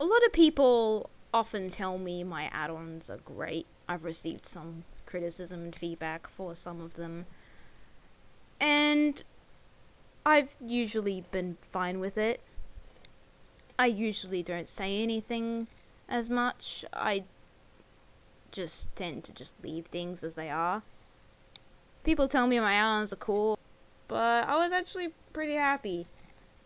a lot of people often tell me my add-ons are great. I've received some criticism and feedback for some of them, and I've usually been fine with it. I usually don't say anything as much. I just tend to just leave things as they are. People tell me my add-ons are cool, but I was actually pretty happy.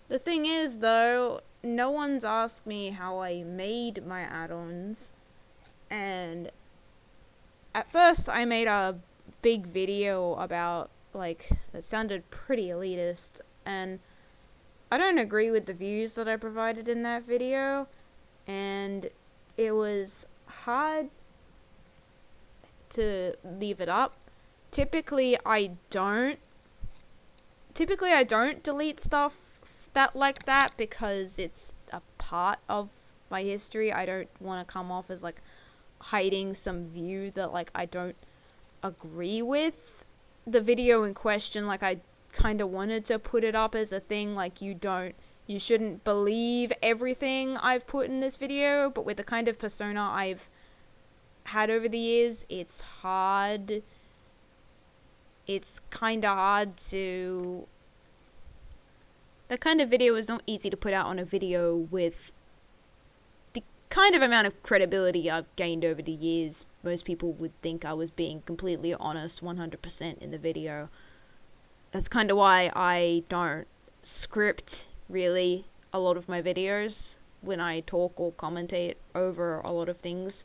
The thing is, though, no one's asked me how I made my add-ons, and at first I made a big video about, that sounded pretty elitist, and I don't agree with the views that I provided in that video, and it was hard to leave it up. Typically I don't delete stuff like that because it's a part of my history. I don't want to come off as hiding some view that I don't agree with. The video in question, I kind of wanted to put it up as a thing, you shouldn't believe everything I've put in this video, but with the kind of persona I've had over the years, it's hard. It's kind of hard to... That kind of video is not easy to put out on a video with the kind of amount of credibility I've gained over the years. Most people would think I was being completely honest 100% in the video. That's kind of why I don't script, really, a lot of my videos when I talk or commentate over a lot of things.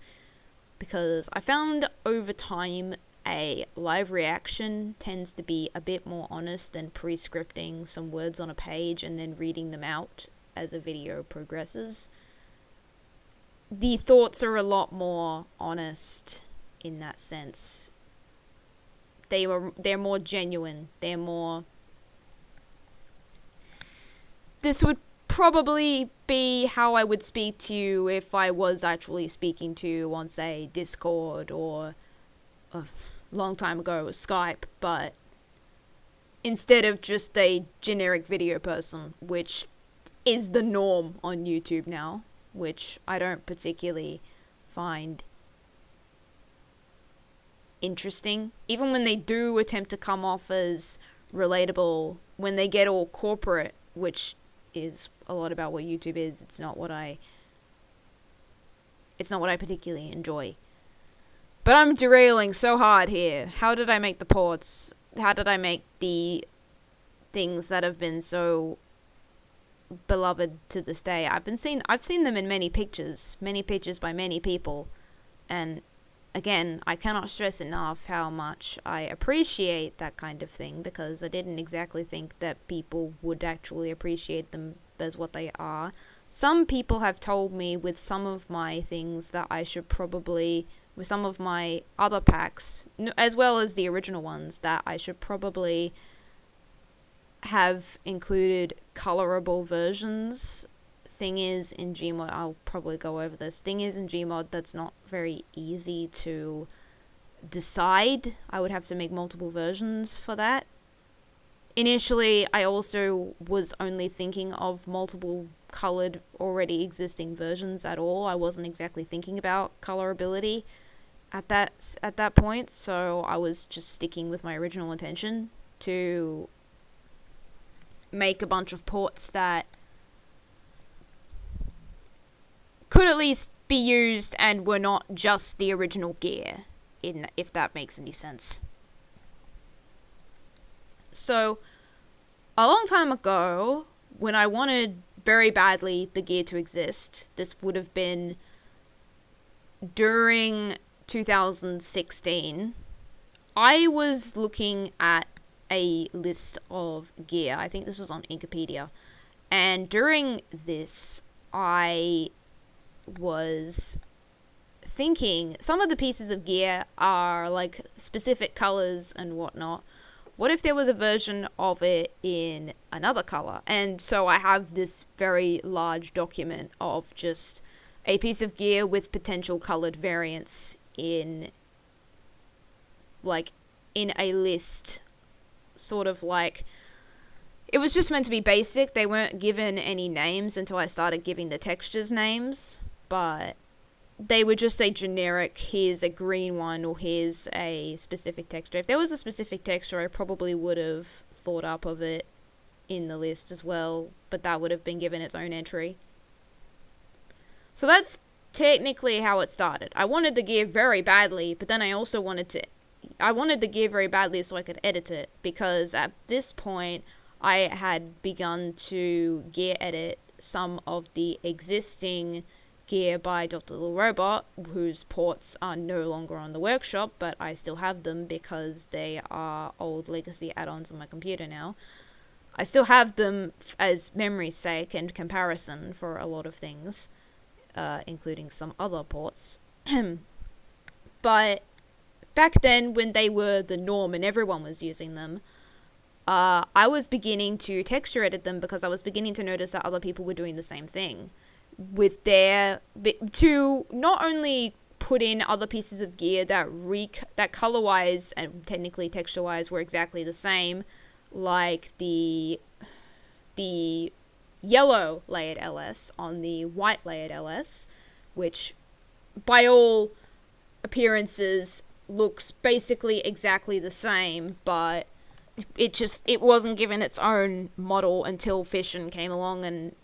Because I found over time a live reaction tends to be a bit more honest than pre-scripting some words on a page and then reading them out as a video progresses. The thoughts are a lot more honest in that sense. They're more genuine. They're more... This would probably be how I would speak to you if I was actually speaking to you on, say, Discord, or a long time ago it was Skype, but instead of just a generic video person, which is the norm on YouTube now, which I don't particularly find interesting. Even when they do attempt to come off as relatable, when they get all corporate, which is a lot about what YouTube is, it's not what I particularly enjoy. But I'm derailing so hard here. How did I make the ports? How did I make the things that have been so beloved to this day? I've seen them in many pictures by many people, and again, I cannot stress enough how much I appreciate that kind of thing, because I didn't exactly think that people would actually appreciate them as what they are. Some people have told me with some of my things that I should probably, with some of my other packs, as well as the original ones, that I should probably have included colorable versions. Thing is, in gmod, I'll probably go over this. Thing is, in gmod, that's not very easy to decide. I would have to make multiple versions for that. Initially, I also was only thinking of multiple colored, already existing versions at all. I wasn't exactly thinking about colorability at that point, so I was just sticking with my original intention to make a bunch of ports that could at least be used and were not just the original gear, if that makes any sense. So, a long time ago, when I wanted very badly the gear to exist, this would have been during 2016, I was looking at a list of gear. I think this was on Wikipedia. And during this, I was thinking, some of the pieces of gear are like specific colors and whatnot. What if there was a version of it in another color? And so I have this very large document of just a piece of gear with potential colored variants in a list, sort of like It was just meant to be basic. They weren't given any names until I started giving the textures names, but they would just say generic, here's a green one, or here's a specific texture. If there was a specific texture, I probably would have thought up of it in the list as well, but that would have been given its own entry. So that's technically how it started. I wanted the gear very badly, but then I also wanted the gear very badly so I could edit it, because at this point I had begun to gear edit some of the existing gear by Dr. Little Robot, whose ports are no longer on the workshop, but I still have them because they are old legacy add-ons on my computer now. I still have them as memory's sake and comparison for a lot of things, including some other ports. But back then, when they were the norm and everyone was using them, I was beginning to texture edit them because I was beginning to notice that other people were doing the same thing with to not only put in other pieces of gear that color wise and technically texture wise were exactly the same, like the yellow layered LS on the white layered LS, which by all appearances looks basically exactly the same, but it wasn't given its own model until Fission came along and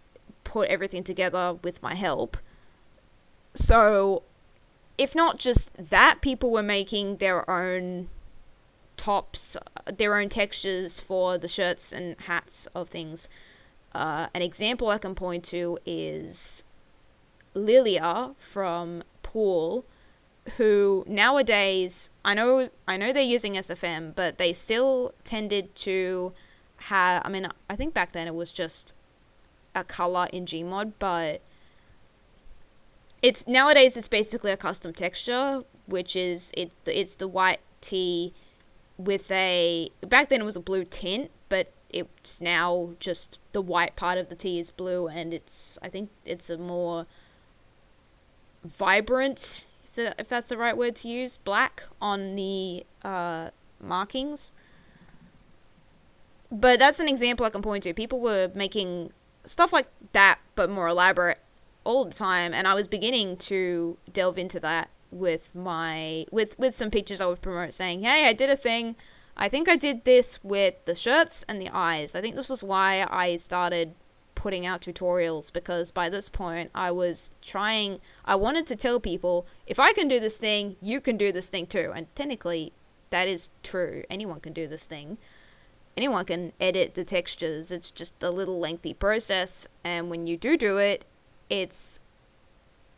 put everything together with my help. So if not just that, people were making their own tops, their own textures for the shirts and hats of things. An example I can point to is Lilia from Pool, who nowadays, I know they're using SFM, but they still tended to have, I mean, I think back then it was just a color in gmod, but nowadays it's basically a custom texture, which is it's the white tee with back then it was a blue tint, but it's now just the white part of the tee is blue, and I think it's a more vibrant, if that's the right word to use, black on the markings. But that's an example I can point to. People were making stuff like that, but more elaborate all the time, and I was beginning to delve into that with some pictures I would promote, saying, hey, I did a thing. I think I did this with the shirts and the eyes. I think this was why I started putting out tutorials, because by this point I wanted to tell people, if I can do this thing, you can do this thing too. And technically that is true. Anyone can do this thing. Anyone can edit the textures. It's just a little lengthy process, and when you do it, it's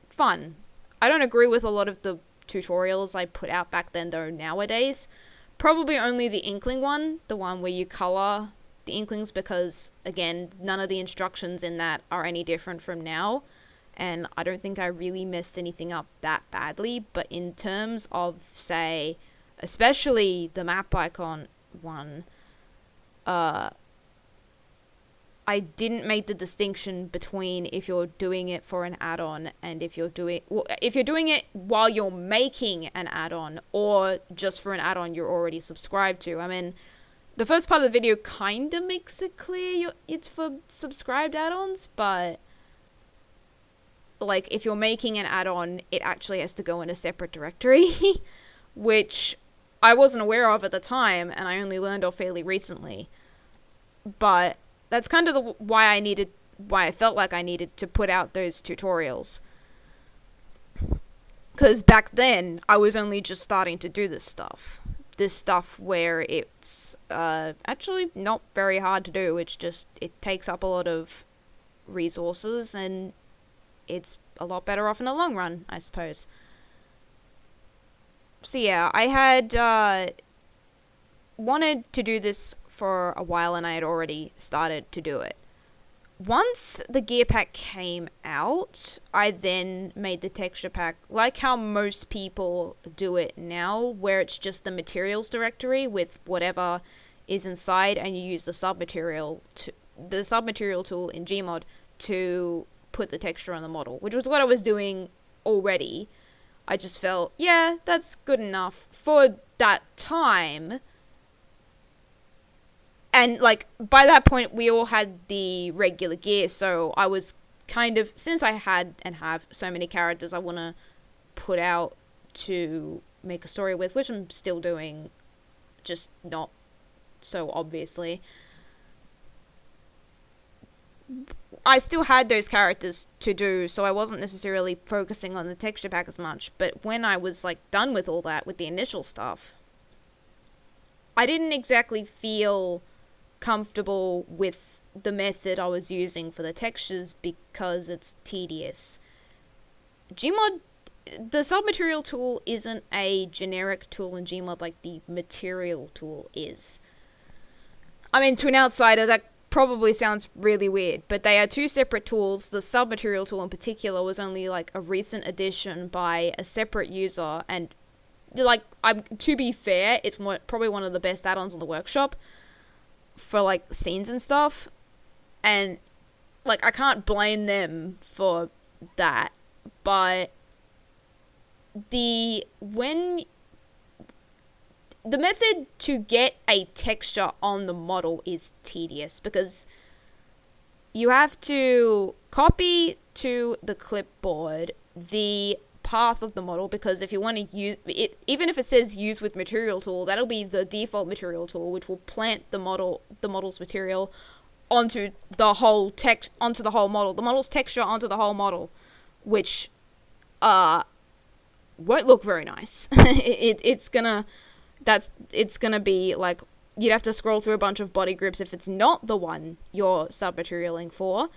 fun. I don't agree with a lot of the tutorials I put out back then though nowadays. Probably only the Inkling one, the one where you color the Inklings, because again, none of the instructions in that are any different from now, and I don't think I really messed anything up that badly. But in terms of, say, especially the map icon one, I didn't make the distinction between if you're doing it for an add-on and if you're doing it while you're making an add-on, or just for an add-on you're already subscribed to. I mean, the first part of the video kind of makes it clear it's for subscribed add-ons, but like if you're making an add-on, it actually has to go in a separate directory, which I wasn't aware of at the time, and I only learned of fairly recently. But that's kind of why I felt like I needed to put out those tutorials. Because back then, I was only just starting to do this stuff. This stuff where it's actually not very hard to do. It's just, it takes up a lot of resources, and it's a lot better off in the long run, I suppose. So yeah, I had wanted to do this for a while, and I had already started to do it. Once the gear pack came out, I then made the texture pack like how most people do it now, where it's just the materials directory with whatever is inside, and you use the submaterial tool in Gmod to put the texture on the model, which was what I was doing already. I just felt, yeah, that's good enough for that time. And, like, by that point, we all had the regular gear, so I was kind of, since I had and have so many characters I want to put out to make a story with, which I'm still doing, just not so obviously, I still had those characters to do, so I wasn't necessarily focusing on the texture pack as much. But when I was, like, done with all that, with the initial stuff, I didn't exactly feel comfortable with the method I was using for the textures because it's tedious. Gmod, the submaterial tool isn't a generic tool in Gmod like the material tool is. I mean, to an outsider, that probably sounds really weird, but they are two separate tools. The submaterial tool in particular was only, like, a recent addition by a separate user, and, like, to be fair, it's probably one of the best add-ons in the workshop for, like, scenes and stuff, and, like, I can't blame them for that, but the method to get a texture on the model is tedious, because you have to copy to the clipboard the path of the model, because if you want to use it, even if it says use with material tool, that'll be the default material tool, which will plant the model's material onto the whole model, the model's texture onto the whole model, which won't look very nice. It's gonna be like, you'd have to scroll through a bunch of body groups if it's not the one you're submaterialing for,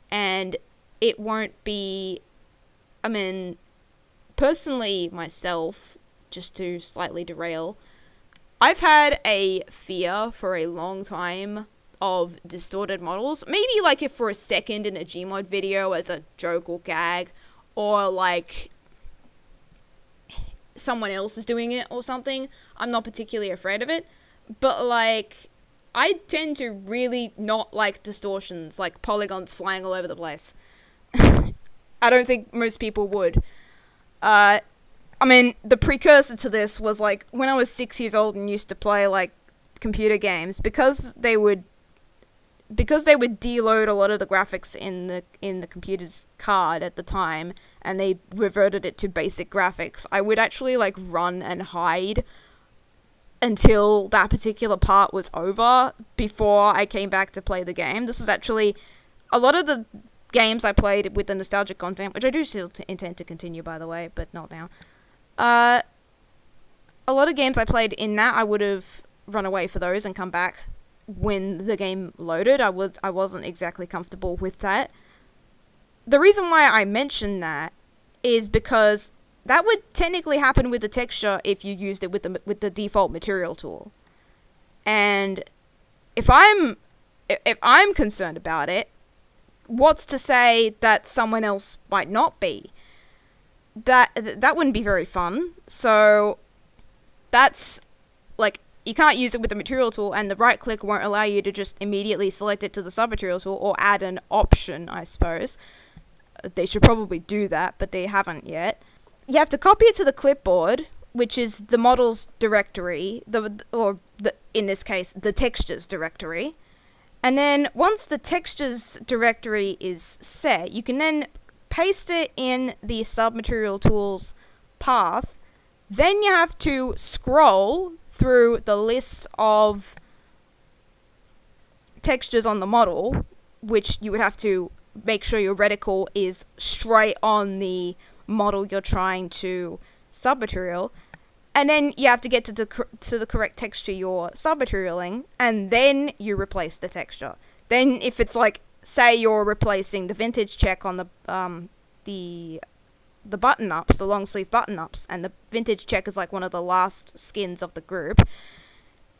and it won't be, I mean, personally myself, just to slightly derail, I've had a fear for a long time of distorted models. Maybe, like, if for a second in a Gmod video as a joke or gag, or, like, someone else is doing it or something, I'm not particularly afraid of it. But, like, I tend to really not like distortions, like polygons flying all over the place. I don't think most people would. I mean, the precursor to this was, like, when I was 6 years old and used to play, like, computer games, because they would deload a lot of the graphics in the computer's card at the time, and they reverted it to basic graphics, I would actually, like, run and hide until that particular part was over before I came back to play the game. This is actually a lot of the games I played with the nostalgic content, which I do still intend to continue, by the way, but not now. A lot of games I played in that, I would have run away for those and come back when the game loaded. I wasn't exactly comfortable with that. The reason why I mention that is because that would technically happen with the texture if you used it with the default material tool. And if I'm concerned about it, what's to say that someone else might not be? That wouldn't be very fun. So that's, like, you can't use it with the material tool, and the right click won't allow you to just immediately select it to the submaterial tool, or add an option, I suppose. They should probably do that, but they haven't yet. You have to copy it to the clipboard, which is the model's directory, in this case, the textures directory. And then once the textures directory is set, you can then paste it in the submaterial tool's path. Then you have to scroll through the list of textures on the model, which you would have to make sure your reticle is straight on the model you're trying to submaterial, and then you have to get to the correct texture you're submaterialing, and then you replace the texture. Then if it's, like, say you're replacing the vintage check on the button ups, the long sleeve button ups, and the vintage check is, like, one of the last skins of the group,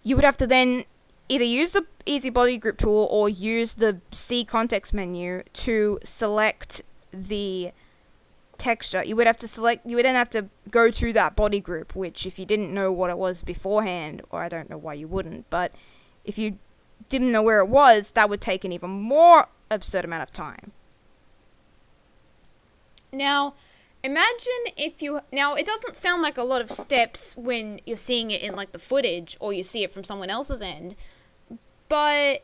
you would have to then either use the easy body group tool or use the C context menu to select the texture. You would then have to go to that body group, which, if you didn't know what it was beforehand, or I don't know why you wouldn't, but if you didn't know where it was, that would take an even more absurd amount of time. Now, imagine now, it doesn't sound like a lot of steps when you're seeing it in, like, the footage, or you see it from someone else's end, But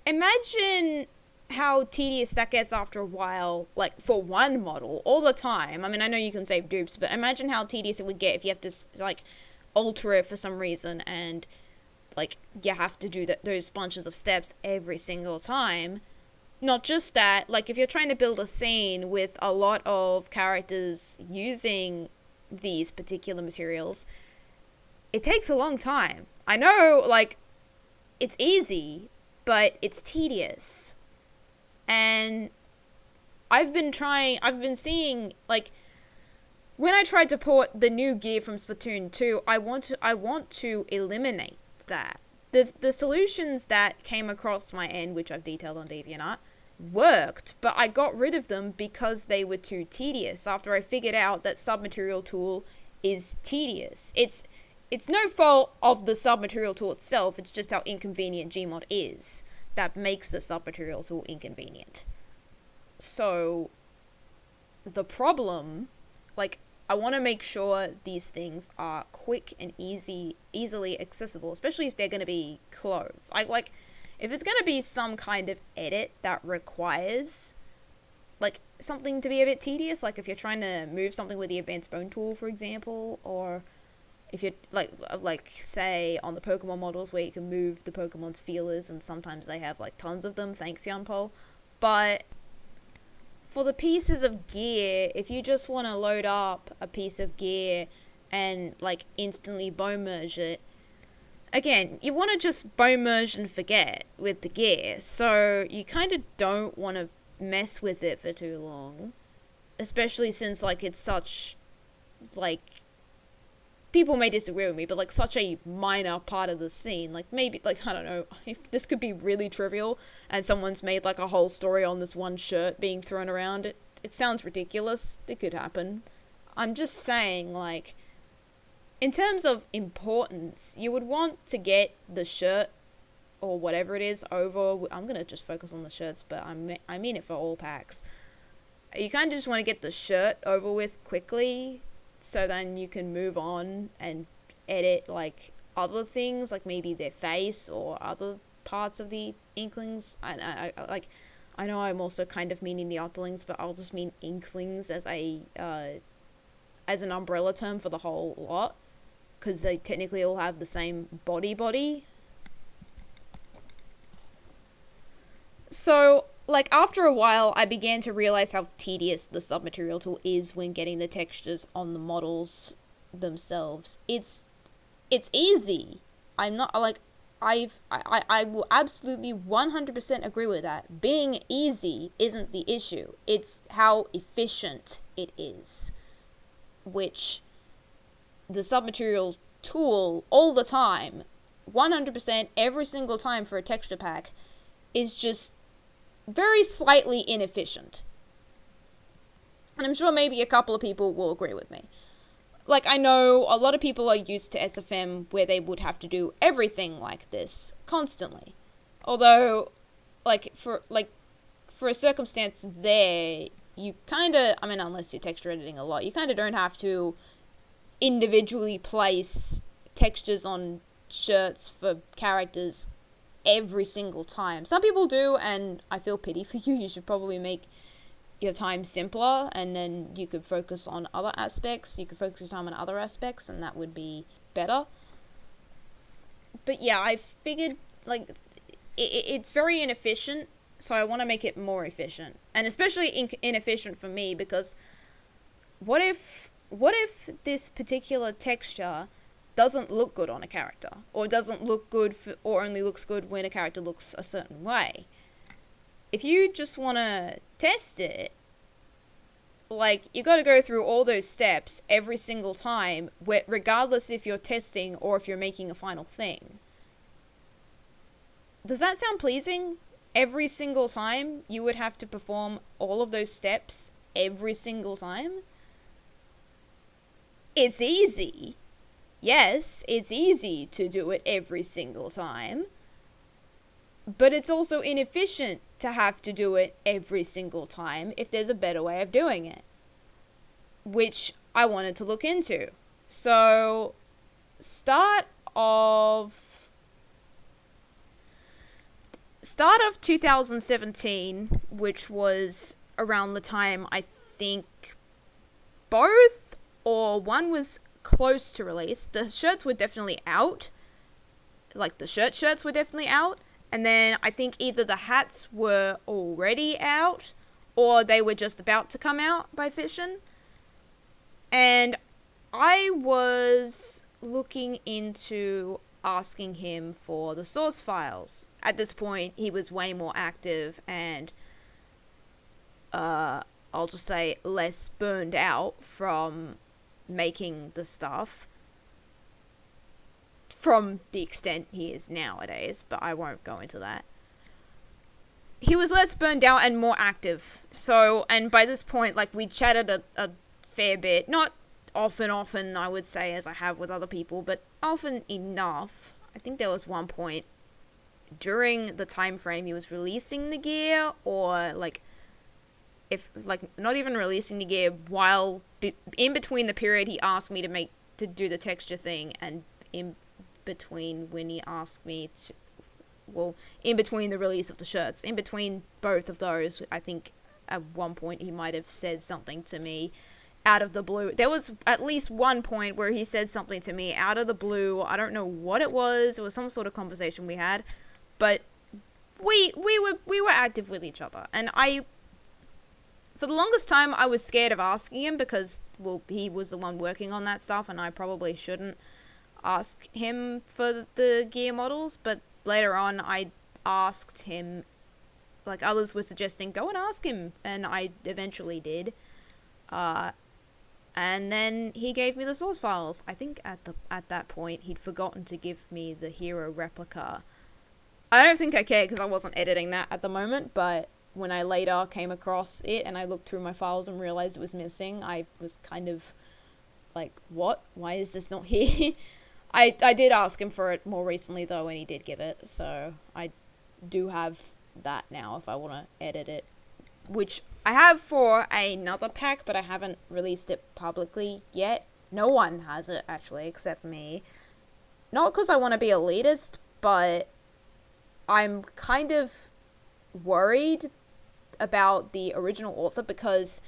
imagine how tedious that gets after a while, like for one model all the time. I mean, I know you can save dupes, but imagine how tedious it would get if you have to like alter it for some reason, and like you have to do those bunches of steps every single time. Not just that, like if you're trying to build a scene with a lot of characters using these particular materials, it takes a long time. I know, like, it's easy, but it's tedious. And I've been seeing, like, when I tried to port the new gear from Splatoon 2, I want to eliminate that. The solutions that came across my end, which I've detailed on DeviantArt, worked, but I got rid of them because they were too tedious after I figured out that submaterial tool is tedious. It's no fault of the submaterial tool itself, it's just how inconvenient gmod is that makes the submaterial tool inconvenient. So the problem, like, I want to make sure these things are quick and easily accessible, especially if they're going to be clothes. Like, if it's going to be some kind of edit that requires, like, something to be a bit tedious, like if you're trying to move something with the advanced bone tool, for example, or if you're, like say, on the Pokemon models where you can move the Pokemon's feelers, and sometimes they have, like, tons of them, thanks, Yunpo. But for the pieces of gear, if you just want to load up a piece of gear and, like, instantly bone merge it, again, you want to just bone merge and forget with the gear, so you kind of don't want to mess with it for too long, especially since, like, it's such, like, people may disagree with me, but, like, such a minor part of the scene. Like, maybe, like, I don't know, this could be really trivial, and someone's made, like, a whole story on this one shirt being thrown around. It sounds ridiculous. It could happen. I'm just saying, like, in terms of importance, you would want to get the shirt, or whatever it is, over. I'm gonna just focus on the shirts, but I mean it for all packs. You kind of just want to get the shirt over with quickly, so then you can move on and edit, like, other things, like maybe their face or other parts of the Inklings. I know I'm also kind of meaning the Octolings, but I'll just mean Inklings as an umbrella term for the whole lot, because they technically all have the same body. So, like, after a while, I began to realize how tedious the submaterial tool is when getting the textures on the models themselves. It's easy. I'm not, like, I will absolutely 100% agree with that. Being easy isn't the issue. It's how efficient it is, which the submaterial tool all the time, 100% every single time for a texture pack, is just very slightly inefficient. And I'm sure maybe a couple of people will agree with me. Like, I know a lot of people are used to SFM where they would have to do everything like this constantly. Although, like, for a circumstance there, you kind of, I mean, unless you're texture editing a lot, you kind of don't have to individually place textures on shirts for characters every single time. Some people do, and I feel pity for you. You should probably make your time simpler, and then you could focus on other aspects. You could focus your time on other aspects, and that would be better. But yeah, I figured, like, it's very inefficient, so I want to make it more efficient. And especially inefficient for me, because what if this particular texture doesn't look good on a character, or doesn't look good or only looks good when a character looks a certain way? If you just want to test it, like, you got to go through all those steps every single time, regardless if you're testing or if you're making a final thing. Does that sound pleasing? Every single time you would have to perform all of those steps every single time? It's easy. Yes, it's easy to do it every single time. But it's also inefficient to have to do it every single time if there's a better way of doing it, which I wanted to look into. So, start of start of 2017, which was around the time I think both or one was close to release. The shirts were definitely out. Like, the shirts were definitely out. And then I think either the hats were already out or they were just about to come out by Fission. And I was looking into asking him for the source files. At this point, he was way more active and, I'll just say, less burned out from making the stuff. From the extent he is nowadays, but I won't go into that. He was less burned out and more active. So, and by this point, like, we chatted a fair bit. Not often, I would say, as I have with other people, but often enough. I think there was one point during the time frame he was releasing the gear, or, like, if, like, not even releasing the gear, while, in between the period he asked me to do the texture thing, and in between when he asked me to, well, in between the release of the shirts, in between both of those, I think at one point he might have said something to me out of the blue. There was at least one point where he said something to me out of the blue. I don't know what it was. It was some sort of conversation we had, but we were active with each other, and for the longest time I was scared of asking him because, well, he was the one working on that stuff, and I probably shouldn't ask him for the gear models, but later on I asked him, like others were suggesting, go and ask him, and I eventually did, and then he gave me the source files. I think at that point he'd forgotten to give me the hero replica. I don't think I cared because I wasn't editing that at the moment, but when I later came across it and I looked through my files and realized it was missing, I was kind of like, what? Why is this not here? I did ask him for it more recently, though, and he did give it, so I do have that now if I want to edit it, which I have for another pack, but I haven't released it publicly yet. No one has it, actually, except me. Not because I want to be elitist, but I'm kind of worried about the original author because,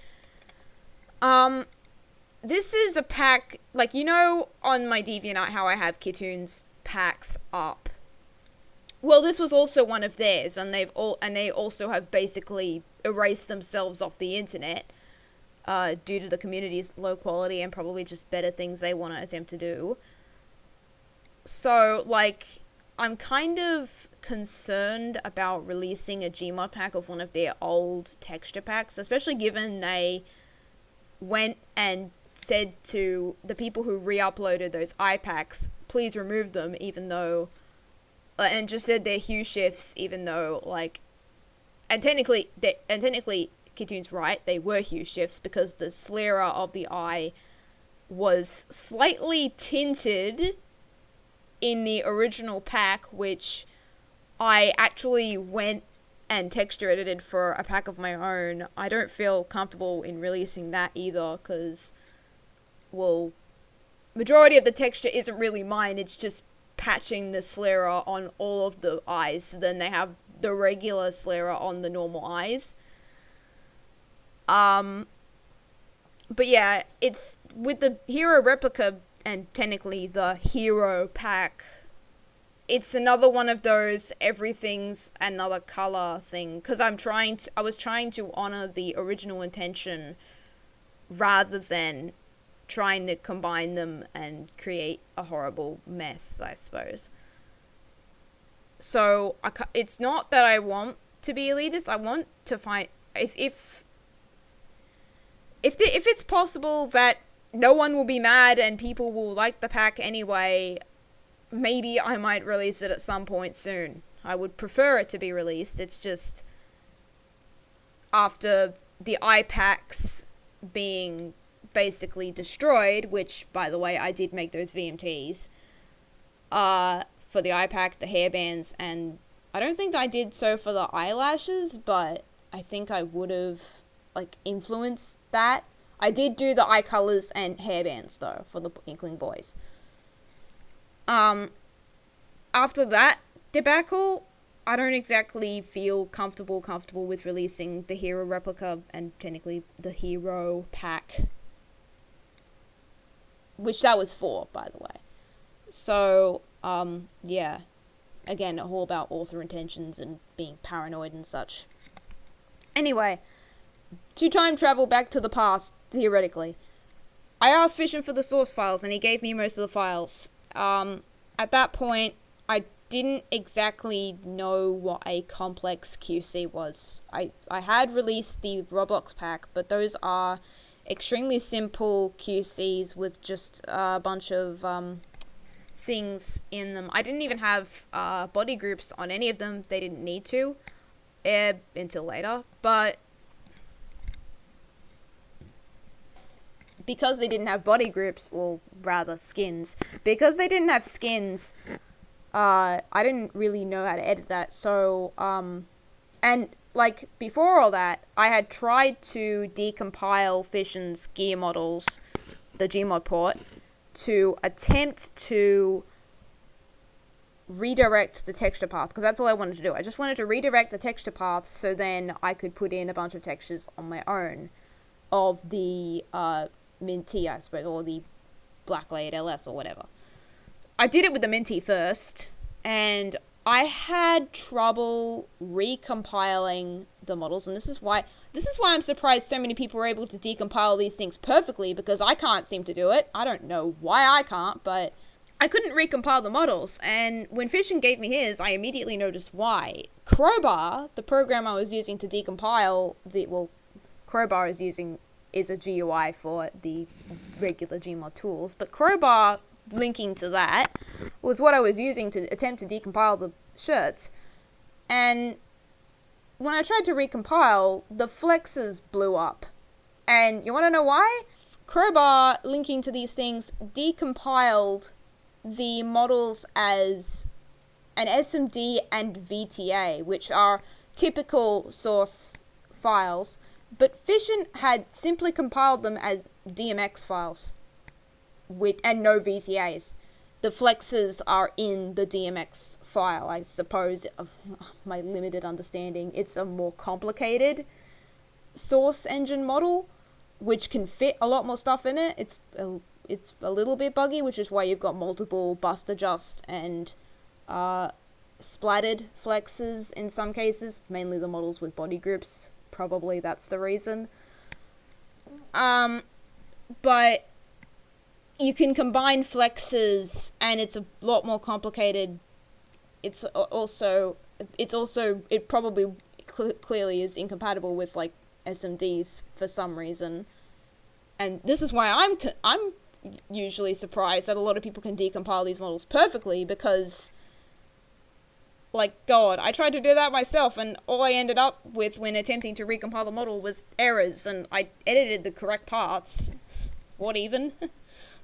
this is a pack, like, you know, on my DeviantArt how I have Kittoon's packs up. Well, this was also one of theirs, and they also have basically erased themselves off the internet, due to the community's low quality and probably just better things they want to attempt to do. So, like, I'm kind of concerned about releasing a gmod pack of one of their old texture packs, especially given they went and said to the people who re-uploaded those iPacks, please remove them, even though, and just said they're hue shifts, even though, like, and technically Kittoon's right, they were hue shifts because the sclera of the eye was slightly tinted in the original pack, which I actually went and texture edited for a pack of my own. I don't feel comfortable in releasing that either, because, well, majority of the texture isn't really mine, it's just patching the sclera on all of the eyes, so then they have the regular sclera on the normal eyes. But yeah, it's with the hero replica and technically the hero pack, it's another one of those everything's another color thing, because I was trying to honor the original intention rather than trying to combine them and create a horrible mess, I suppose. So it's not that I want to be elitist. I want to find if it's possible that no one will be mad and people will like the pack anyway, maybe I might release it at some point soon. I would prefer it to be released. It's just after the iPacks being basically destroyed, which, by the way, I did make those VMTs for the iPack, the hairbands, and I don't think I did so for the eyelashes, but I think I would have, like, influenced that. I did do the eye colors and hairbands, though, for the Inkling boys. After that debacle, I don't exactly feel comfortable with releasing the hero replica and technically the hero pack, which that was for, by the way. So, yeah. Again, all about author intentions and being paranoid and such. Anyway, to time travel back to the past, theoretically, I asked Fission for the source files, and he gave me most of the files. At that point, I didn't exactly know what a complex QC was. I had released the Roblox pack, but those are extremely simple QCs with just a bunch of things in them. I didn't even have body groups on any of them. They didn't need to until later, but because they didn't have body groups, or rather skins, because they didn't have skins, I didn't really know how to edit that. So and like before all that, I had tried to decompile Fission's gear models, the gmod port, to attempt to redirect the texture path, because that's all I wanted to do. I just wanted to redirect the texture path so then I could put in a bunch of textures on my own of the Minty, I suppose, or the Black Layered LS or whatever. I did it with the Minty first, and I had trouble recompiling the models, and this is why I'm surprised so many people were able to decompile these things perfectly, because I can't seem to do it. I don't know why I can't, but I couldn't recompile the models, and when Fission gave me his, I immediately noticed why. Crowbar, the program I was using to decompile Crowbar is a GUI for the regular Gmod tools, but Crowbar, linking to that, was what I was using to attempt to decompile the shirts. And when I tried to recompile, the flexes blew up. And you want to know why? Crowbar, linking to these things, decompiled the models as an SMD and VTA, which are typical source files, but Fission had simply compiled them as DMX files, and no VTAs. The flexes are in the DMX file, I suppose. My limited understanding, it's a more complicated source engine model, which can fit a lot more stuff in it. It's a little bit buggy, which is why you've got multiple bust adjust and splattered flexes in some cases, mainly the models with body groups. Probably that's the reason. But you can combine flexes, and it's a lot more complicated. It probably clearly is incompatible with like SMDs for some reason. And this is why I'm usually surprised that a lot of people can decompile these models perfectly, because, like, God, I tried to do that myself, and all I ended up with when attempting to recompile the model was errors, and I edited the correct parts. What even?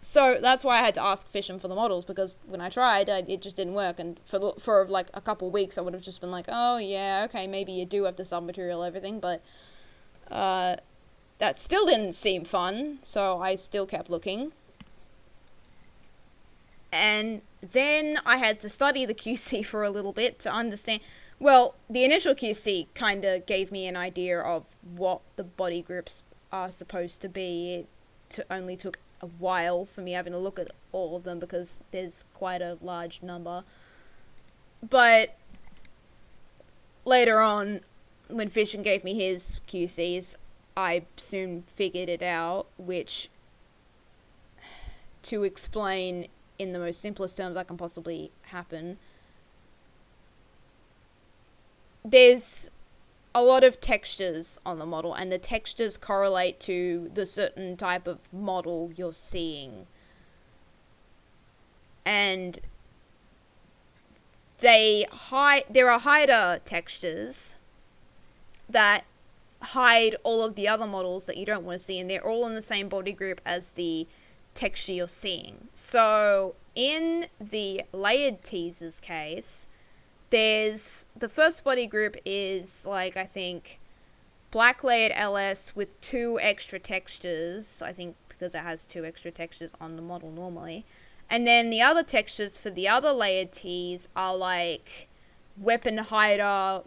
So that's why I had to ask Fission for the models, because when I tried, it just didn't work, and for like a couple weeks I would have just been like, oh yeah, okay, maybe you do have the sub-material, everything, but that still didn't seem fun, so I still kept looking. And then I had to study the QC for a little bit to understand. Well, the initial QC kind of gave me an idea of what the body groups are supposed to be. It only took a while for me having to look at all of them, because there's quite a large number. But later on, when Fission gave me his QCs, I soon figured it out, which, to explain in the most simplest terms that can possibly happen, there's a lot of textures on the model, and the textures correlate to the certain type of model you're seeing. And there are hider textures that hide all of the other models that you don't want to see, and they're all in the same body group as the texture you're seeing. So in the layered teasers case, there's the first body group is like, I think, black layered LS with 2 extra textures, I think, because it has 2 extra textures on the model normally. And then the other textures for the other layered tees are like weapon hider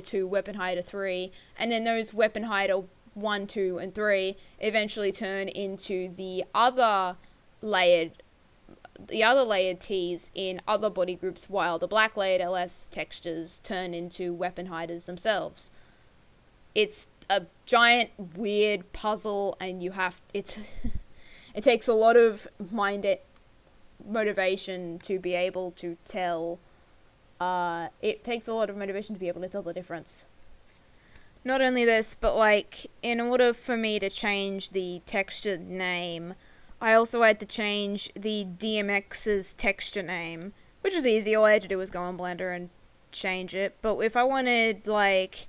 2, weapon hider 3, and then those weapon hider 1, 2, and 3 eventually turn into the other layered tees in other body groups, while the black layered LS textures turn into weapon hiders themselves. It's a giant weird puzzle, and it takes a lot of motivation to be able to tell. It takes a lot of motivation to be able to tell the difference. Not only this, but like, in order for me to change the texture name, I also had to change the DMX's texture name, which is easy. All I had to do was go on Blender and change it. But if I wanted, like,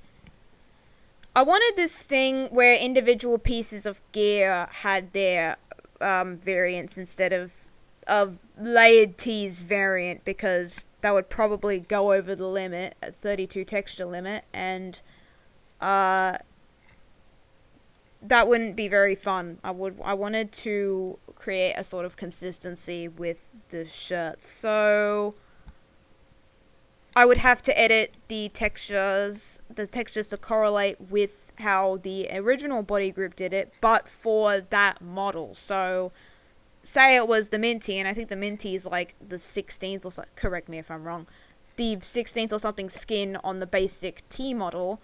I wanted this thing where individual pieces of gear had their variants instead of layered tees variant, because that would probably go over the limit at 32 texture limit, and that wouldn't be very fun. I wanted to create a sort of consistency with the shirts, so I would have to edit the textures to correlate with how the original body group did it, but for that model. So say it was the Minty, and I think the Minty is like the 16th or so, correct me if I'm wrong, the 16th or something skin on the basic T model,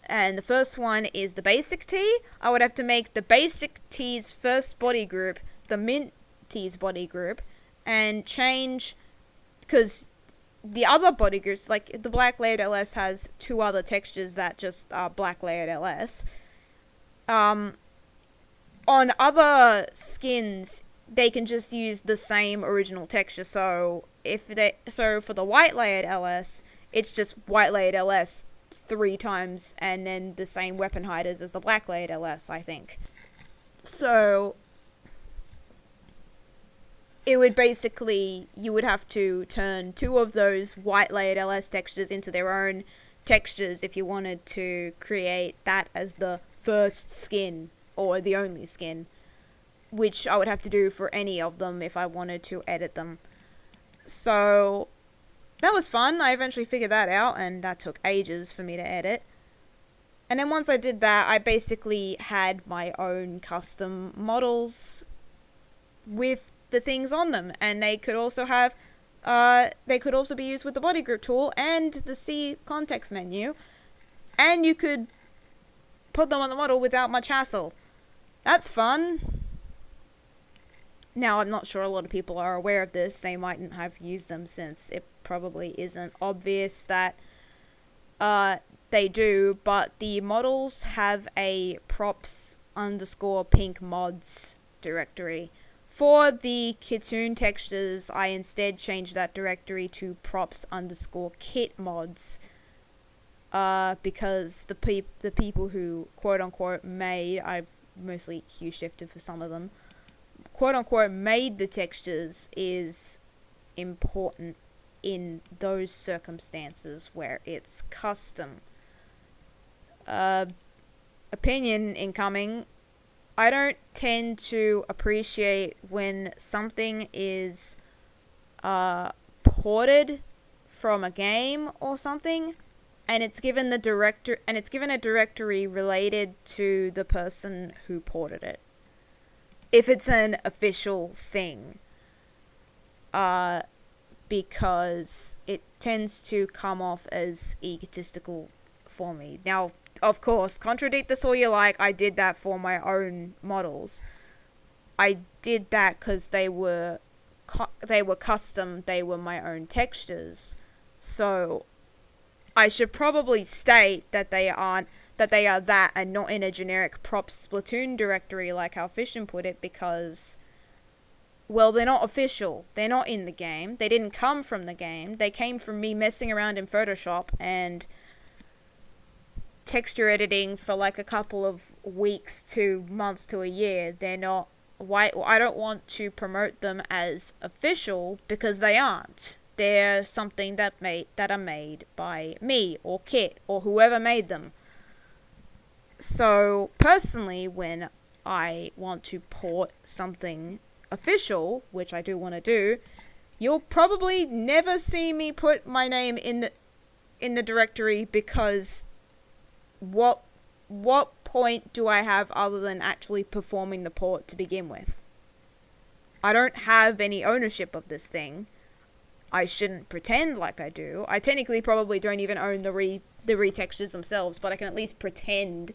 and the first one is the basic T. I would have to make the basic T's first body group the Minty's body group, and change, because the other body groups, like the black layered LS has 2 other textures that just are black layered LS. On other skins, they can just use the same original texture. So for the white layered LS, it's just white layered LS 3 times, and then the same weapon hiders as the black layered LS, I think. So it would basically, you would have to turn 2 of those white layered LS textures into their own textures if you wanted to create that as the first skin or the only skin, which I would have to do for any of them if I wanted to edit them. So that was fun. I eventually figured that out, and that took ages for me to edit. And then once I did that, I basically had my own custom models with the things on them, and they could also be used with the body group tool and the C context menu, and you could put them on the model without much hassle. That's fun. Now, I'm not sure a lot of people are aware of this. They mightn't have used them, since it probably isn't obvious that they do, but the models have a props_pink mods directory. For the kitoon textures, I instead changed that directory to props_kit mods, because the people who quote-unquote made, I mostly hue shifted for some of them, quote-unquote made the textures is important in those circumstances where it's custom. Opinion incoming. I don't tend to appreciate when something is ported from a game or something, and it's given a directory related to the person who ported it, if it's an official thing, because it tends to come off as egotistical for me. Now, of course, contradict this all you like, I did that for my own models. I did that because they were custom, they were my own textures. So I should probably state that they are that and not in a generic props Splatoon directory like how Fishin put it, because, well, they're not official. They're not in the game. They didn't come from the game. They came from me messing around in Photoshop and texture editing for like a couple of weeks to months to a year. They're not white. I don't want to promote them as official because they aren't. They're something that are made by me or Kitt or whoever made them. So personally, when I want to port something official, which I do want to do, you'll probably never see me put my name in the directory, because what point do I have other than actually performing the port to begin with? I don't have any ownership of this thing. I shouldn't pretend like I do. I technically probably don't even own the retextures themselves, but I can at least pretend,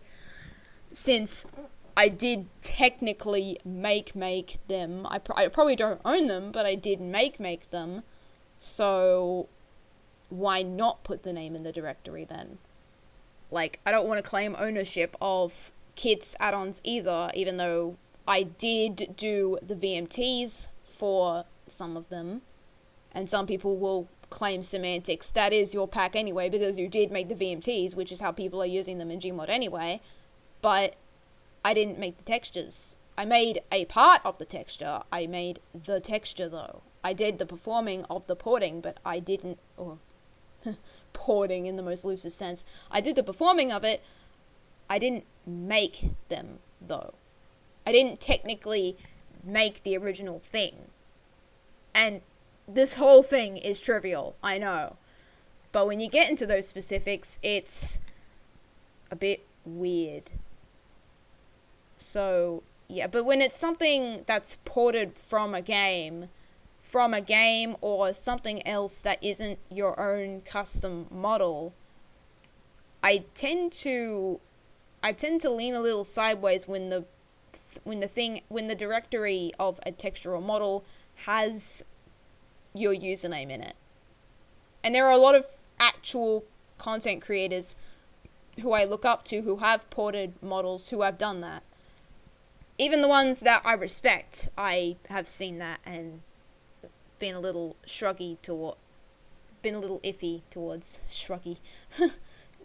since I did technically make them. I probably don't own them, but I did make them. So why not put the name in the directory then? Like, I don't want to claim ownership of Kitt's add-ons either, even though I did do the VMTs for some of them. And some people will claim semantics. That is your pack anyway, because you did make the VMTs, which is how people are using them in Gmod anyway. But I didn't make the textures. I made a part of the texture. I made the texture, though. I did the performing of the porting, but I didn't... Or porting in the most loosest sense. I did the performing of it. I didn't make them, though. I didn't technically make the original thing. And this whole thing is trivial, I know. But when you get into those specifics, it's a bit weird. So, yeah, but when it's something that's ported from a game or something else that isn't your own custom model, I tend to lean a little sideways when the directory of a textural model has your username in it. And there are a lot of actual content creators who I look up to who have ported models who have done that. Even the ones that I respect, I have seen that and been a little iffy towards shruggy.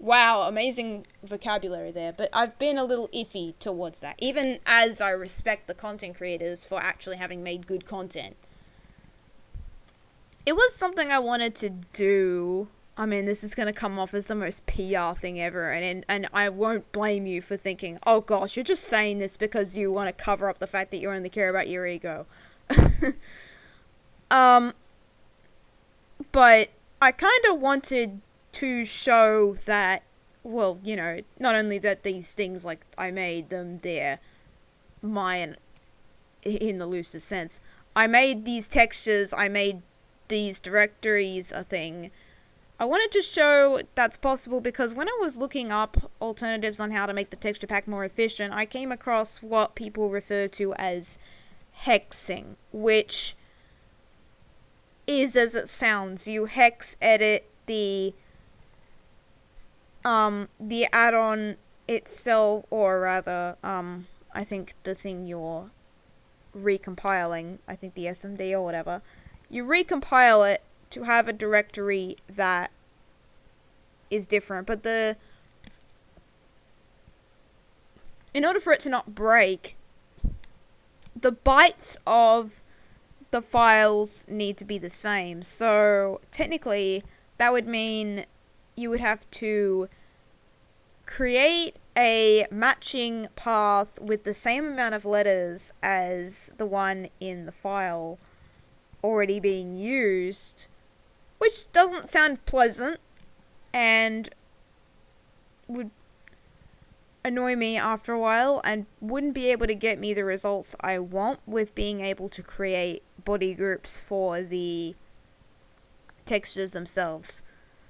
Wow, amazing vocabulary there, but I've been a little iffy towards that, even as I respect the content creators for actually having made good content. It was something I wanted to do. I mean, this is going to come off as the most PR thing ever, and I won't blame you for thinking, oh gosh, you're just saying this because you want to cover up the fact that you only care about your ego. But I kind of wanted to show that, well, you know, not only that these things, like, I made them, they're mine in the loosest sense. I made these textures, I made these directories a thing. I wanted to show that's possible because when I was looking up alternatives on how to make the texture pack more efficient, I came across what people refer to as hexing, which is as it sounds. You hex edit the add-on itself, or rather, I think the thing you're recompiling, I think the SMD or whatever, you recompile it to have a directory that is different, but in order for it to not break, the bytes of the files need to be the same. So technically that would mean you would have to create a matching path with the same amount of letters as the one in the file already being used, which doesn't sound pleasant and would annoy me after a while and wouldn't be able to get me the results I want with being able to create body groups for the textures themselves.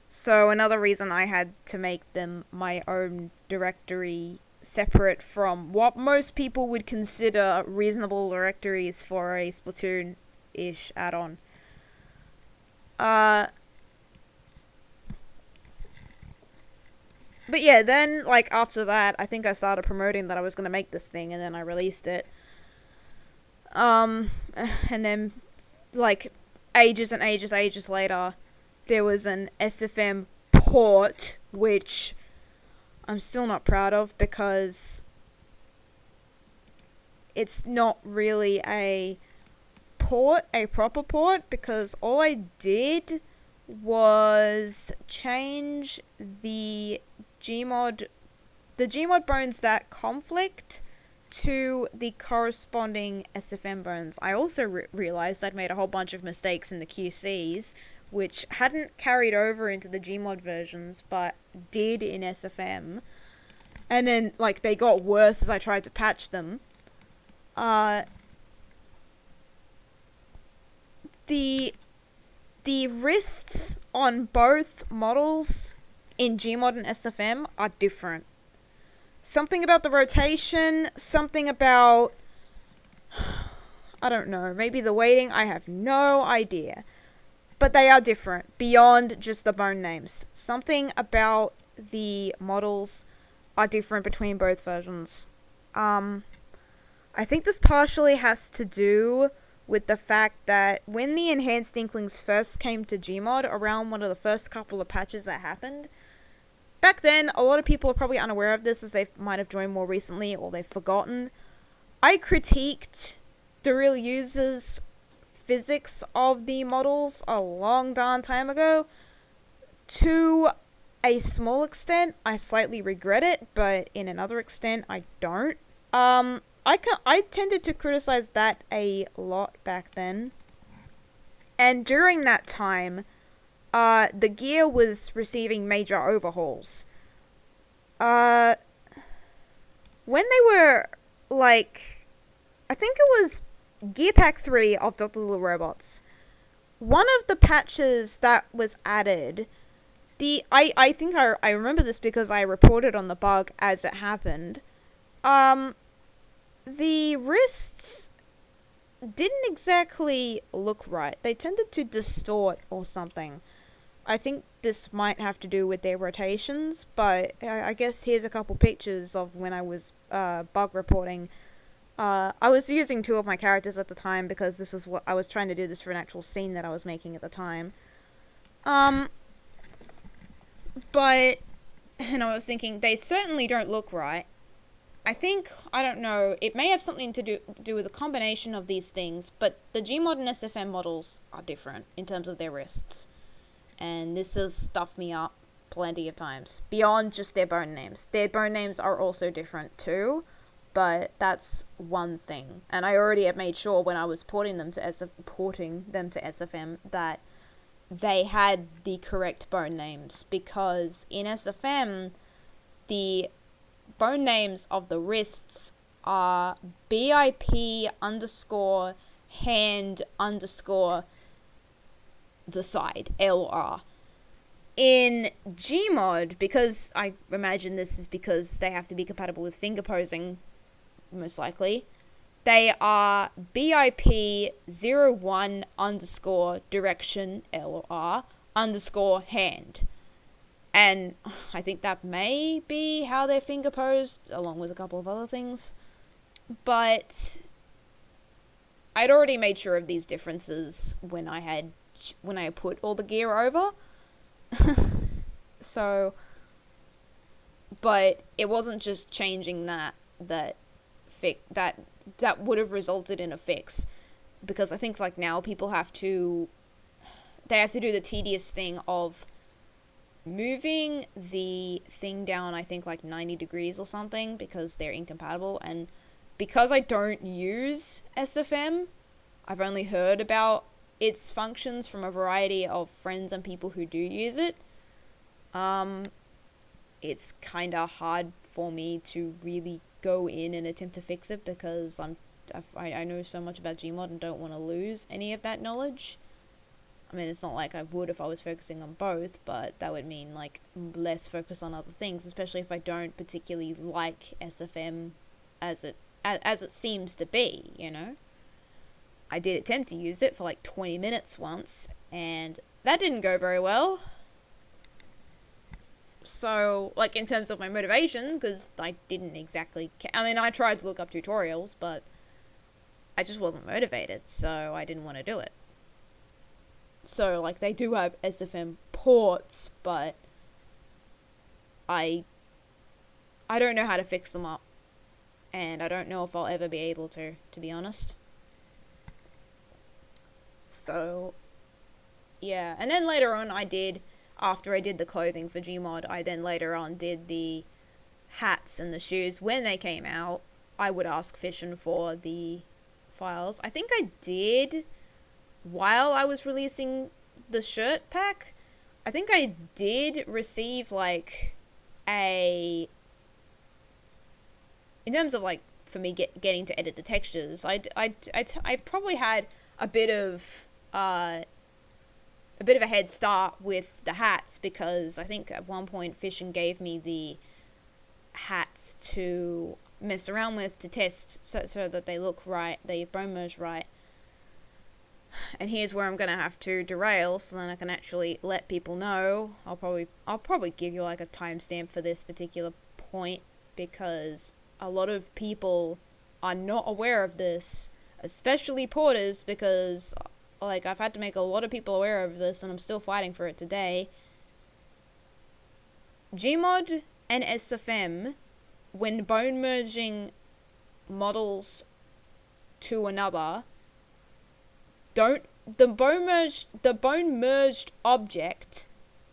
So another reason I had to make them my own directory separate from what most people would consider reasonable directories for a Splatoon-ish add-on. But yeah, then, like, after that, I think I started promoting that I was going to make this thing, and then I released it. And then, like, ages and ages later, there was an SFM port, which I'm still not proud of, because it's not really a port, a proper port, because all I did was change the gmod bones that conflict to the corresponding SFM bones, I also realized I'd made a whole bunch of mistakes in the QCs, which hadn't carried over into the gmod versions, but did in SFM. And then, like, they got worse as I tried to patch them. The wrists on both models in gmod and SFM are different. Something about the rotation, something about, I don't know, maybe the weighting, I have no idea. But they are different, beyond just the bone names. Something about the models are different between both versions. I think this partially has to do with the fact that when the Enhanced Inklings first came to gmod, around one of the first couple of patches that happened, back then, a lot of people are probably unaware of this as they might have joined more recently or they've forgotten. I critiqued derail users' physics of the models a long darn time ago. To a small extent, I slightly regret it, but in another extent, I don't. I tended to criticize that a lot back then. And during that time, the gear was receiving major overhauls. When they were, like, I think it was Gear Pack 3 of Dr. Little Robots. One of the patches that was added, I think I remember this because I reported on the bug as it happened. The wrists didn't exactly look right. They tended to distort or something. I think this might have to do with their rotations, but I guess here's a couple pictures of when I was bug reporting. I was using two of my characters at the time because this was what I was trying to do this for an actual scene that I was making at the time. But, and I was thinking, they certainly don't look right. I think, I don't know, it may have something to do with a combination of these things, but the gmod and SFM models are different in terms of their wrists. And this has stuffed me up plenty of times, beyond just their bone names. Their bone names are also different too, but that's one thing. And I already have made sure when I was porting them to SFM that they had the correct bone names, because in SFM, the bone names of the wrists are BIP underscore hand underscore the side, LR. In gmod, because I imagine this is because they have to be compatible with finger posing, most likely, they are BIP01 underscore direction LR underscore hand. And I think that may be how they're finger posed, along with a couple of other things. But I'd already made sure of these differences when I put all the gear over. So, but it wasn't just changing that would have resulted in a fix, because I think like now people have to do the tedious thing of moving the thing down, I think like 90 degrees or something, because they're incompatible. And because I don't use SFM, I've only heard about its functions from a variety of friends and people who do use it. It's kind of hard for me to really go in and attempt to fix it, because I know so much about gmod and don't want to lose any of that knowledge. I mean, it's not like I would if I was focusing on both, but that would mean like less focus on other things, especially if I don't particularly like SFM as it seems to be, you know. I did attempt to use it for like 20 minutes once, and that didn't go very well. So, like, in terms of my motivation, because I didn't exactly I mean, I tried to look up tutorials, but I just wasn't motivated, so I didn't want to do it. So, like, they do have SFM ports, but I don't know how to fix them up, and I don't know if I'll ever be able to be honest. So, yeah. And then later on after I did the clothing for gmod, I then later on did the hats and the shoes when they came out. I would ask Fission for the files. I think I did while I was releasing the shirt pack. I think I did receive like in terms of like for me getting to edit the textures, I probably had a bit of a head start with the hats, because I think at one point Fission gave me the hats to mess around with to test so that they look right, they bone merge right. And here's where I'm gonna have to derail so then I can actually let people know. I'll probably give you like a timestamp for this particular point, because a lot of people are not aware of this, especially porters, because like I've had to make a lot of people aware of this and I'm still fighting for it today. Gmod and SFM, when bone merging models to another, the bone merged object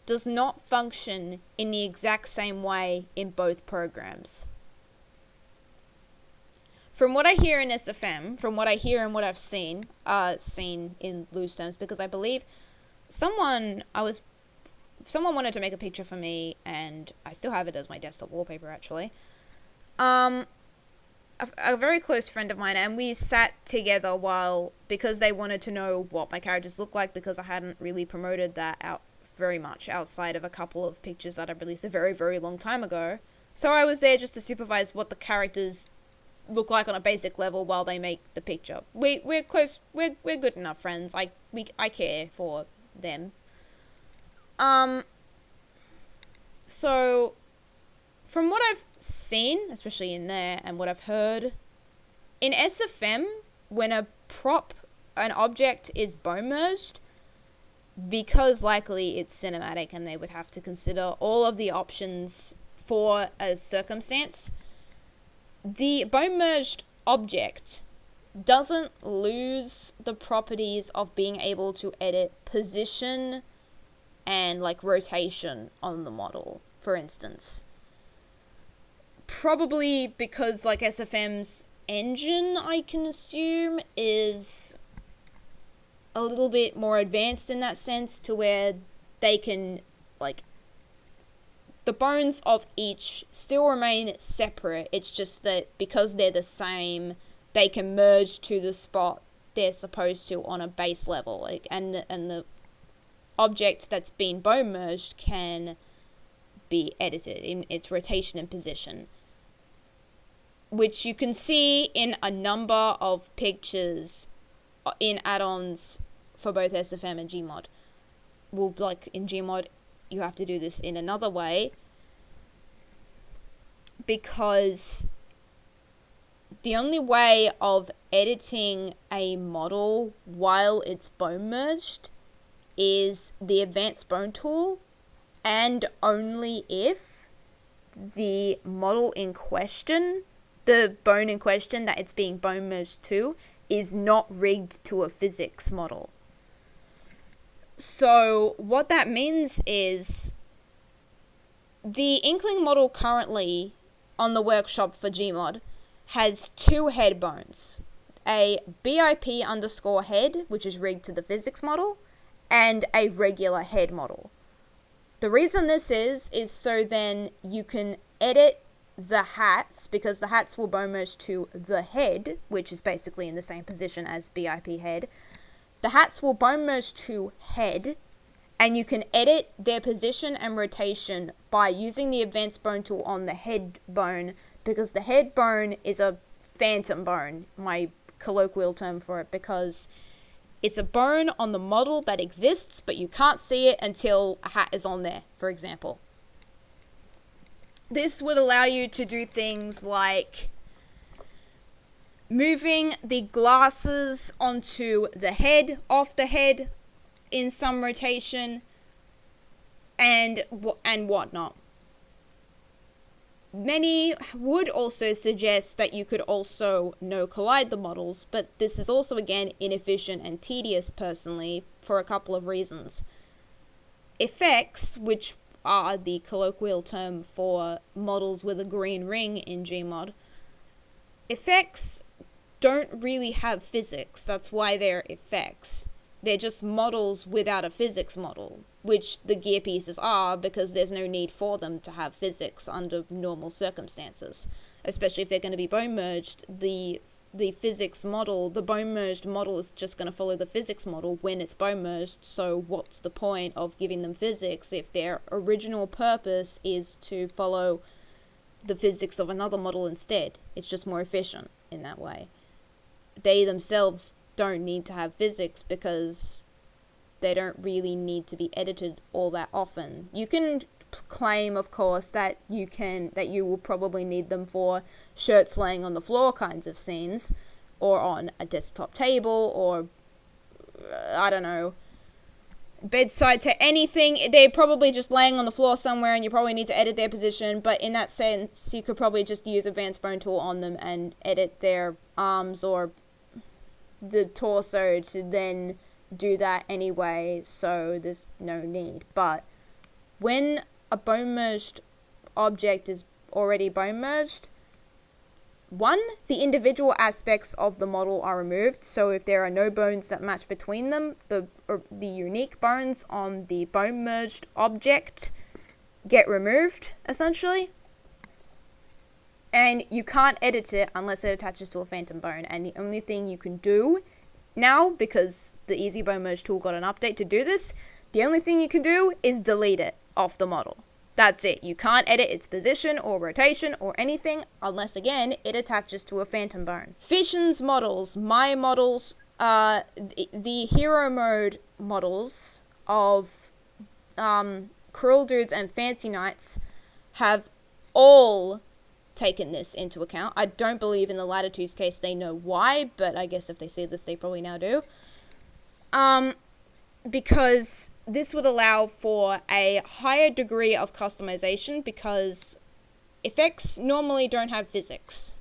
does not function in the exact same way in both programs. From what I hear in SFM, from what I hear and what I've seen in loose terms, because I believe someone wanted to make a picture for me, and I still have it as my desktop wallpaper actually. A very close friend of mine, and we sat together because they wanted to know what my characters look like, because I hadn't really promoted that out very much outside of a couple of pictures that I released a very, very long time ago. So I was there just to supervise what the characters look like on a basic level while they make the picture. We're close. We're good enough friends. I care for them. So from what I've seen, especially in there, and what I've heard in SFM, when an object is bone merged, because likely it's cinematic and they would have to consider all of the options for a circumstance, the bone merged object doesn't lose the properties of being able to edit position and like rotation on the model, for instance. Probably because like SFM's engine, I can assume, is a little bit more advanced in that sense, to where they can like the bones of each still remain separate. It's just that because they're the same, they can merge to the spot they're supposed to on a base level, like, and the object that's been bone merged can be edited in its rotation and position, which you can see in a number of pictures in add-ons for both SFM and Gmod. Well, like in Gmod, you have to do this in another way, because the only way of editing a model while it's bone merged is the advanced bone tool, and only if the model in question, the bone in question that it's being bone merged to, is not rigged to a physics model. So what that means is the Inkling model currently on the workshop for Gmod has two head bones, a BIP underscore head, which is rigged to the physics model, and a regular head model. The reason this is so then you can edit the hats, because the hats will bone merge to the head, which is basically in the same position as BIP head. The hats will bone merge to head, and you can edit their position and rotation by using the advanced bone tool on the head bone, because the head bone is a phantom bone, my colloquial term for it, because it's a bone on the model that exists, but you can't see it until a hat is on there, for example. This would allow you to do things like moving the glasses onto the head, off the head in some rotation, and whatnot. Many would also suggest that you could also no collide the models, but this is also again inefficient and tedious personally for a couple of reasons. Effects, which are the colloquial term for models with a green ring in Gmod, effects don't really have physics. That's why they're effects. They're just models without a physics model, which the gear pieces are, because there's no need for them to have physics under normal circumstances. Especially if they're going to be bone merged, the physics model, the bone merged model is just going to follow the physics model when it's bone merged, so what's the point of giving them physics if their original purpose is to follow the physics of another model instead? It's just more efficient in that way. They themselves don't need to have physics because they don't really need to be edited all that often. You can claim, of course, that you will probably need them for shirts laying on the floor kinds of scenes, or on a desktop table, or I don't know, bedside to anything. They're probably just laying on the floor somewhere and you probably need to edit their position, but in that sense you could probably just use Advanced Bone Tool on them and edit their arms or the torso to then do that anyway, so there's no need. But when a bone merged object is already bone merged, one, the individual aspects of the model are removed, so if there are no bones that match between them, the unique bones on the bone merged object get removed, essentially. And you can't edit it unless it attaches to a phantom bone, and the only thing you can do now, because the Easy Bone Merge tool got an update to do this, the only thing you can do is delete it off the model. That's it. You can't edit its position or rotation or anything unless, again, it attaches to a phantom bone. Fission's models, my models, the hero mode models of Cruel Dudes and Fancy Knights have all taken this into account. I don't believe in the Latitude's case they know why, but I guess if they see this, they probably now do. Because this would allow for a higher degree of customization, because effects normally don't have physics.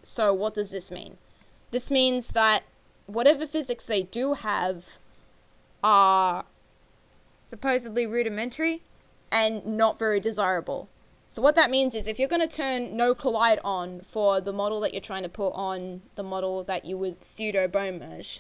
So what does this mean? This means that whatever physics they do have are supposedly rudimentary and not very desirable. So what that means is if you're going to turn no collide on for the model that you're trying to put on the model that you would pseudo bone merge,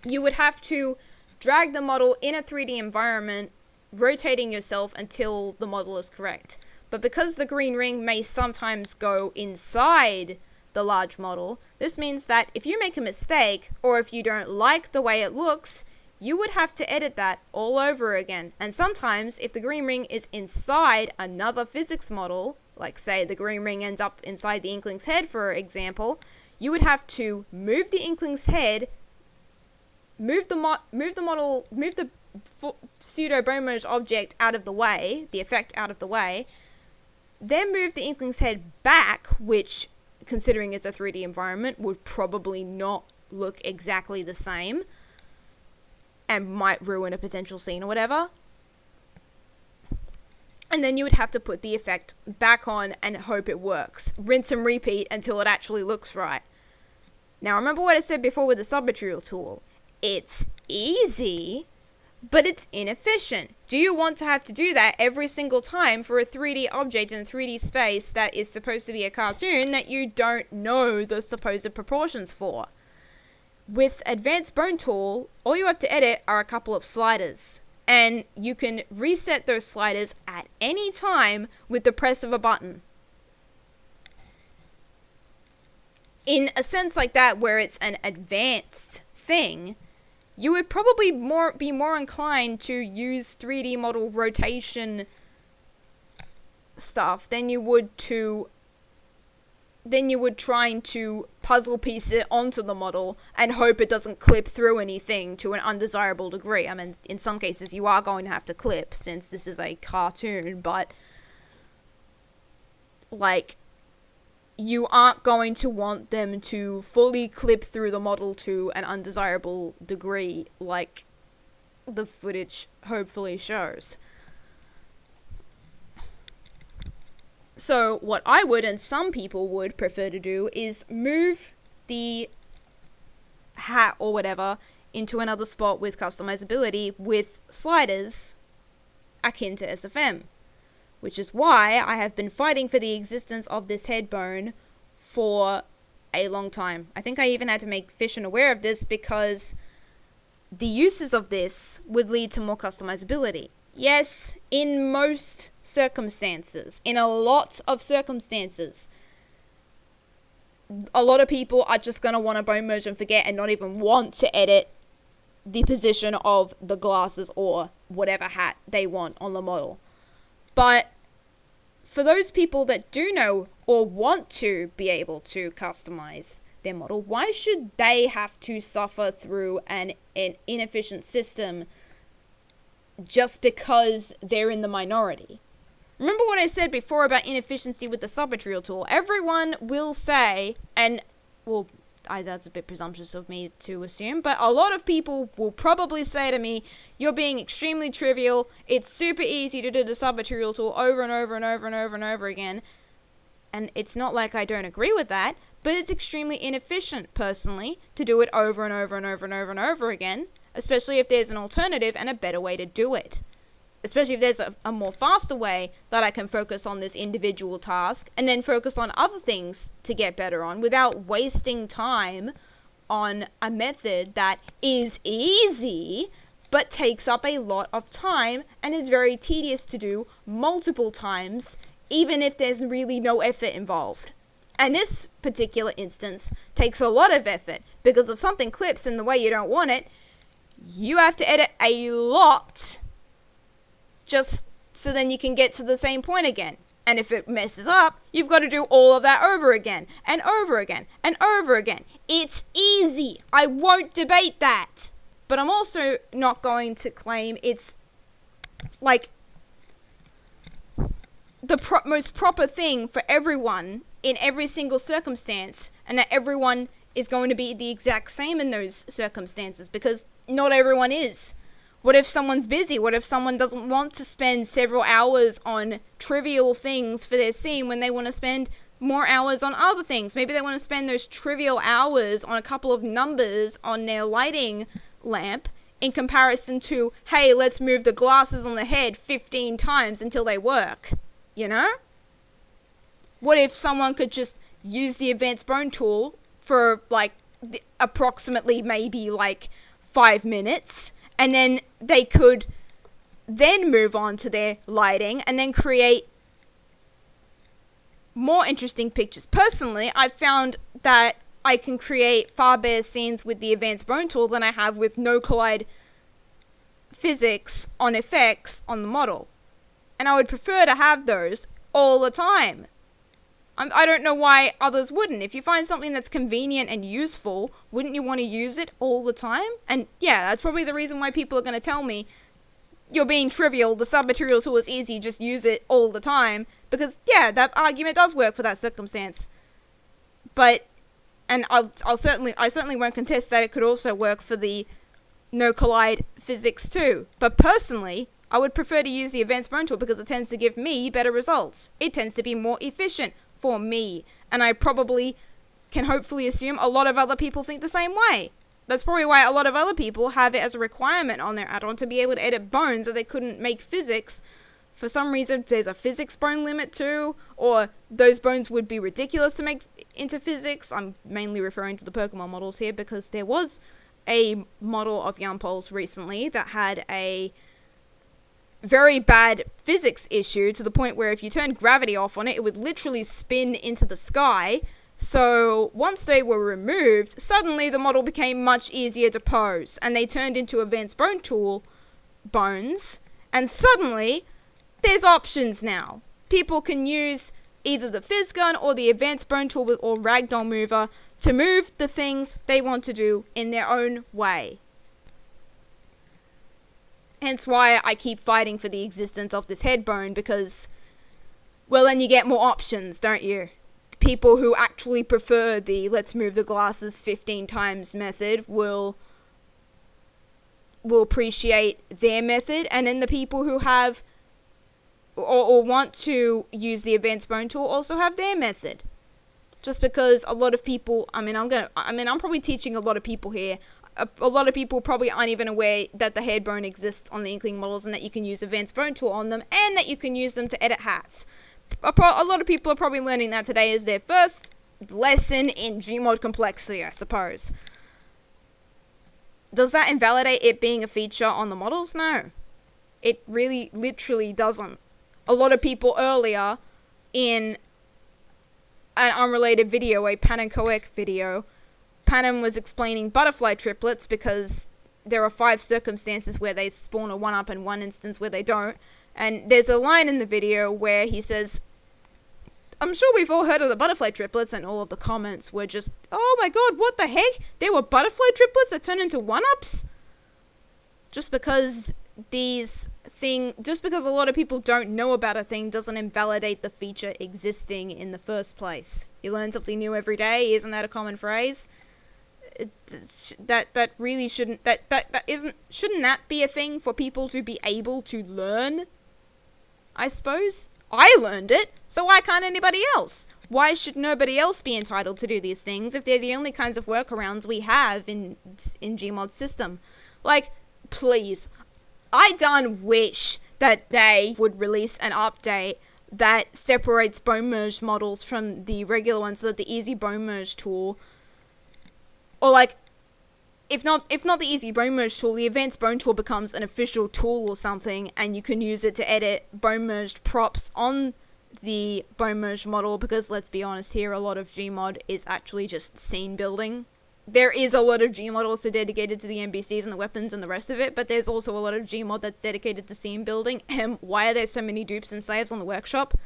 you would have to drag the model in a 3D environment, rotating yourself until the model is correct. But because the green ring may sometimes go inside the large model, this means that if you make a mistake, or if you don't like the way it looks, you would have to edit that all over again. And sometimes, if the green ring is inside another physics model, like say the green ring ends up inside the Inkling's head, for example, you would have to move the Inkling's head, move the pseudo bone merged object out of the way, the effect out of the way, then move the Inkling's head back, which, considering it's a 3D environment, would probably not look exactly the same and might ruin a potential scene or whatever. And then you would have to put the effect back on and hope it works. Rinse and repeat until it actually looks right. Now remember what I said before with the submaterial tool. It's easy, but it's inefficient. Do you want to have to do that every single time for a 3D object in a 3D space that is supposed to be a cartoon that you don't know the supposed proportions for? With Advanced Bone Tool, all you have to edit are a couple of sliders, and you can reset those sliders at any time with the press of a button. In a sense like that, where it's an advanced thing, you would probably be more inclined to use 3D model rotation stuff than you would trying to puzzle piece it onto the model and hope it doesn't clip through anything to an undesirable degree. I mean, in some cases you are going to have to clip since this is a cartoon, but like, you aren't going to want them to fully clip through the model to an undesirable degree like the footage hopefully shows. So what I would, and some people would prefer to do, is move the hat or whatever into another spot with customizability with sliders akin to SFM, which is why I have been fighting for the existence of this head bone for a long time. I think I even had to make Fission aware of this because the uses of this would lead to more customizability. Yes, in most circumstances, in a lot of circumstances, a lot of people are just going to want to bone merge and forget and not even want to edit the position of the glasses or whatever hat they want on the model. But for those people that do know or want to be able to customize their model, why should they have to suffer through an inefficient system just because they're in the minority? Remember what I said before about inefficiency with the submaterial tool? Everyone will say, and well, that's a bit presumptuous of me to assume, but a lot of people will probably say to me, you're being extremely trivial, it's super easy to do the submaterial tool over and over and over and over and over again. And it's not like I don't agree with that, but it's extremely inefficient, personally, to do it over and over and over and over and over again, especially if there's an alternative and a better way to do it. Especially if there's a more faster way that I can focus on this individual task and then focus on other things to get better on without wasting time on a method that is easy but takes up a lot of time and is very tedious to do multiple times, even if there's really no effort involved. And this particular instance takes a lot of effort because if something clips in the way you don't want it, you have to edit a lot just so then you can get to the same point again. And if it messes up, you've got to do all of that over again, and over again, and over again. It's easy. I won't debate that. But I'm also not going to claim it's, like, the most proper thing for everyone in every single circumstance, and that everyone is going to be the exact same in those circumstances, because not everyone is. What if someone's busy? What if someone doesn't want to spend several hours on trivial things for their scene when they want to spend more hours on other things? Maybe they want to spend those trivial hours on a couple of numbers on their lighting lamp in comparison to, hey, let's move the glasses on the head 15 times until they work, you know? What if someone could just use the advanced bone tool for, like, approximately maybe, like, 5 minutes, and then they could then move on to their lighting and then create more interesting pictures. Personally, I've found that I can create far better scenes with the advanced bone tool than I have with no collide physics on effects on the model. And I would prefer to have those all the time. I don't know why others wouldn't. If you find something that's convenient and useful, wouldn't you want to use it all the time? And yeah, that's probably the reason why people are going to tell me, you're being trivial, the submaterial tool is easy, just use it all the time. Because yeah, that argument does work for that circumstance. But, and I certainly won't contest that it could also work for the no collide physics too. But personally, I would prefer to use the advanced bone tool because it tends to give me better results. It tends to be more efficient for me, and I probably can hopefully assume a lot of other people think the same way. That's probably why a lot of other people have it as a requirement on their add-on to be able to edit bones that they couldn't make physics. For some reason, there's a physics bone limit too, or those bones would be ridiculous to make into physics. I'm mainly referring to the Pokemon models here because there was a model of Yunpulse recently that had a very bad physics issue to the point where if you turned gravity off on it, it would literally spin into the sky. So once they were removed, suddenly the model became much easier to pose, and they turned into advanced bone tool bones, and suddenly there's options now. People can use either the Fizz Gun or the advanced bone tool or ragdoll mover to move the things they want to do in their own way. Hence why I keep fighting for the existence of this head bone, because, well, then you get more options, don't you? People who actually prefer the let's move the glasses 15 times method will appreciate their method, and then the people who have or want to use the advanced bone tool also have their method. Just because a lot of people, I'm probably teaching a lot of people here. a lot of people probably aren't even aware that the head bone exists on the Inkling models and that you can use Advanced Bone Tool on them and that you can use them to edit hats. A lot of people are probably learning that today as their first lesson in Gmod complexity, I suppose. Does that invalidate it being a feature on the models? No. It really, literally doesn't. A lot of people earlier in an unrelated video, a Pan and Coec video, Panem was explaining butterfly triplets because there are 5 circumstances where they spawn a 1-up and 1 instance where they don't. And there's a line in the video where he says, I'm sure we've all heard of the butterfly triplets, and all of the comments were just, oh my god, what the heck? There were butterfly triplets that turned into 1-ups? Just because a lot of people don't know about a thing doesn't invalidate the feature existing in the first place. You learn something new every day, isn't that a common phrase? That really shouldn't that be a thing for people to be able to learn? I suppose. I learned it, so why can't anybody else? Why should nobody else be entitled to do these things if they're the only kinds of workarounds we have in Gmod's system? Like, please. I done wish that they would release an update that separates bone merged models from the regular ones so that the easy bone merge tool, or like, if not the easy bone merge tool, the advanced bone tool becomes an official tool or something, and you can use it to edit bone merged props on the bone merged model, because let's be honest here, a lot of Gmod is actually just scene building. There is a lot of Gmod also dedicated to the NPCs and the weapons and the rest of it, but there's also a lot of Gmod that's dedicated to scene building. Why are there so many dupes and slaves on the workshop?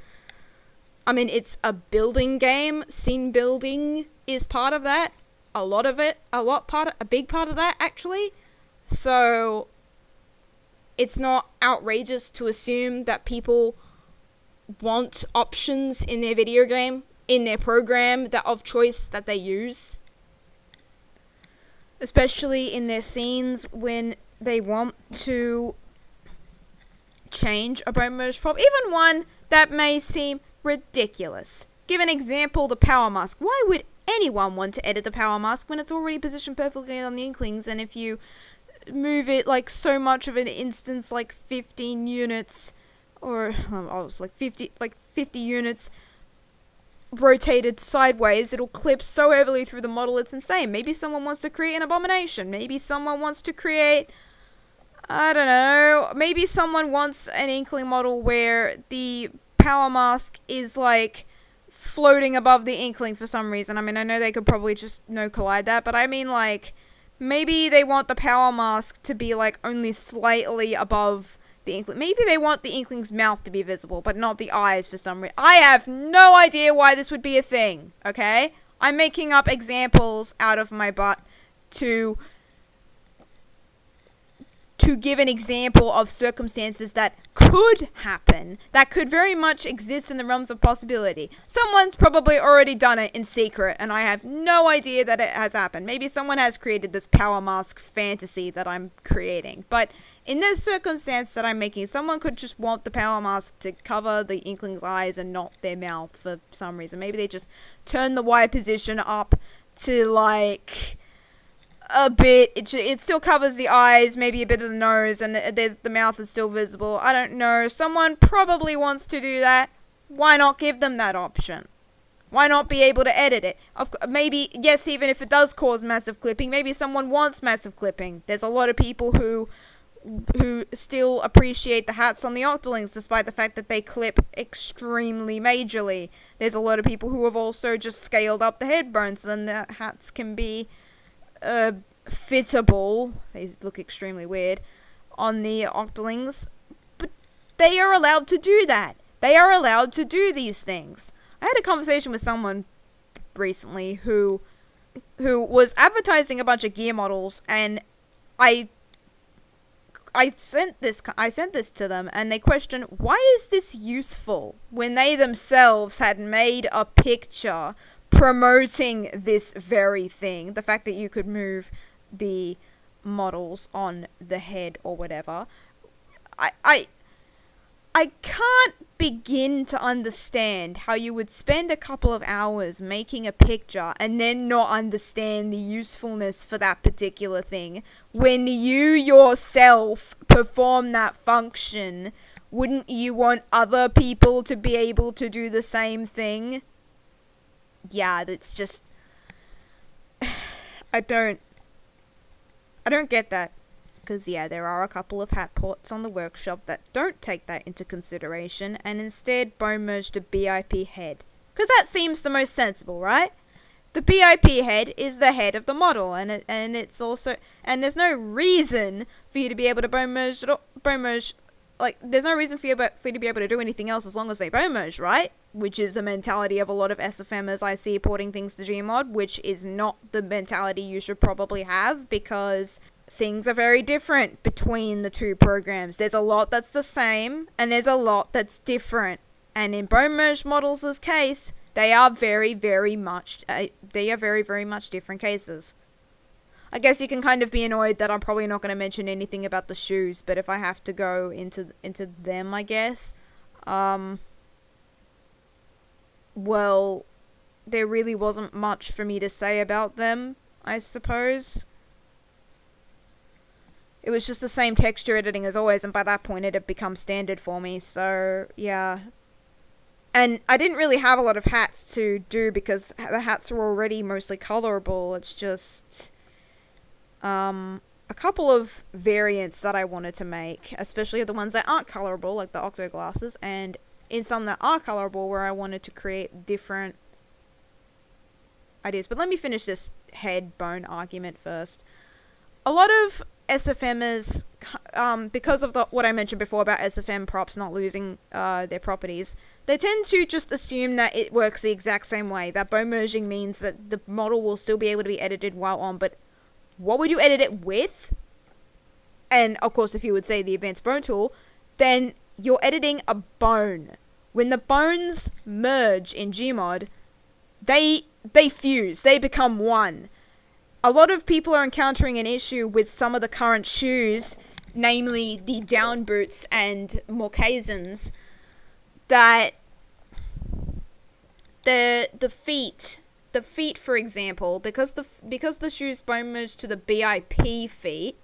I mean, it's a building game. Scene building is part of that. A lot of it, a big part of that, actually. So, it's not outrageous to assume that people want options in their video game, in their program that of choice that they use. Especially in their scenes when they want to change a bone merge prop, even one that may seem ridiculous. Give an example, the power mask. Why would anyone want to edit the power mask when it's already positioned perfectly on the Inklings, and if you move it like so much of an instance, like 15 units, or like 50 units rotated sideways, it'll clip so heavily through the model, it's insane. Maybe someone wants to create an abomination. Maybe someone wants to create, I don't know, maybe someone wants an Inkling model where the power mask is like floating above the Inkling for some reason. I mean, I know they could probably just collide that, but I mean, like, maybe they want the power mask to be like only slightly above the Inkling. Maybe they want the Inkling's mouth to be visible, but not the eyes for some reason. I have no idea why this would be a thing, okay? I'm making up examples out of my butt to give an example of circumstances that could happen, that could very much exist in the realms of possibility. Someone's probably already done it in secret, and I have no idea that it has happened. Maybe someone has created this power mask fantasy that I'm creating, but in this circumstance that I'm making, someone could just want the power mask to cover the Inkling's eyes and not their mouth for some reason. Maybe they just turn the Y position up to, like, a bit. It still covers the eyes, maybe a bit of the nose, and the mouth is still visible. I don't know. Someone probably wants to do that. Why not give them that option? Why not be able to edit it? Maybe, yes, even if it does cause massive clipping, maybe someone wants massive clipping. There's a lot of people who still appreciate the hats on the Octolings, despite the fact that they clip extremely majorly. There's a lot of people who have also just scaled up the head bones, and the hats can be fittable. They look extremely weird on the Octolings, but they are allowed to do that. They are allowed to do these things. I had a conversation with someone recently who was advertising a bunch of gear models, and I sent this to them, and they questioned, why is this useful, when they themselves had made a picture promoting this very thing, the fact that you could move the models on the head or whatever. I can't begin to understand how you would spend a couple of hours making a picture and then not understand the usefulness for that particular thing. When you yourself perform that function, wouldn't you want other people to be able to do the same thing? Yeah, that's just... I don't get that. Because, yeah, there are a couple of hat ports on the workshop that don't take that into consideration and instead bone merge the BIP head. Because that seems the most sensible, right? The BIP head is the head of the model, and it's also... And there's no reason for you to be able to bone merge... Like, there's no reason for you to be able to do anything else as long as they bone merge, right? Which is the mentality of a lot of SFMers I see porting things to gmod, which is not the mentality you should probably have, because... things are very different between the two programs. There's a lot that's the same, and there's a lot that's different. And in bone merged models' case, they are very, very much different cases. I guess you can kind of be annoyed that I'm probably not going to mention anything about the shoes, but if I have to go into them, I guess, well, there really wasn't much for me to say about them, I suppose. It was just the same texture editing as always, and by that point it had become standard for me, so yeah. And I didn't really have a lot of hats to do because the hats were already mostly colorable. It's just a couple of variants that I wanted to make, especially the ones that aren't colorable, like the octo glasses, and in some that are colorable where I wanted to create different ideas. But let me finish this head bone argument first. A lot of SFMers, because of what I mentioned before about SFM props not losing their properties, they tend to just assume that it works the exact same way, that bone merging means that the model will still be able to be edited while on, but what would you edit it with? And of course, if you would say the advanced bone tool, then you're editing a bone. When the bones merge in gmod, they fuse, they become one. A lot of people are encountering an issue with some of the current shoes, namely the down boots and moccasins, that the feet, for example, because the shoes bone merge to the BIP feet,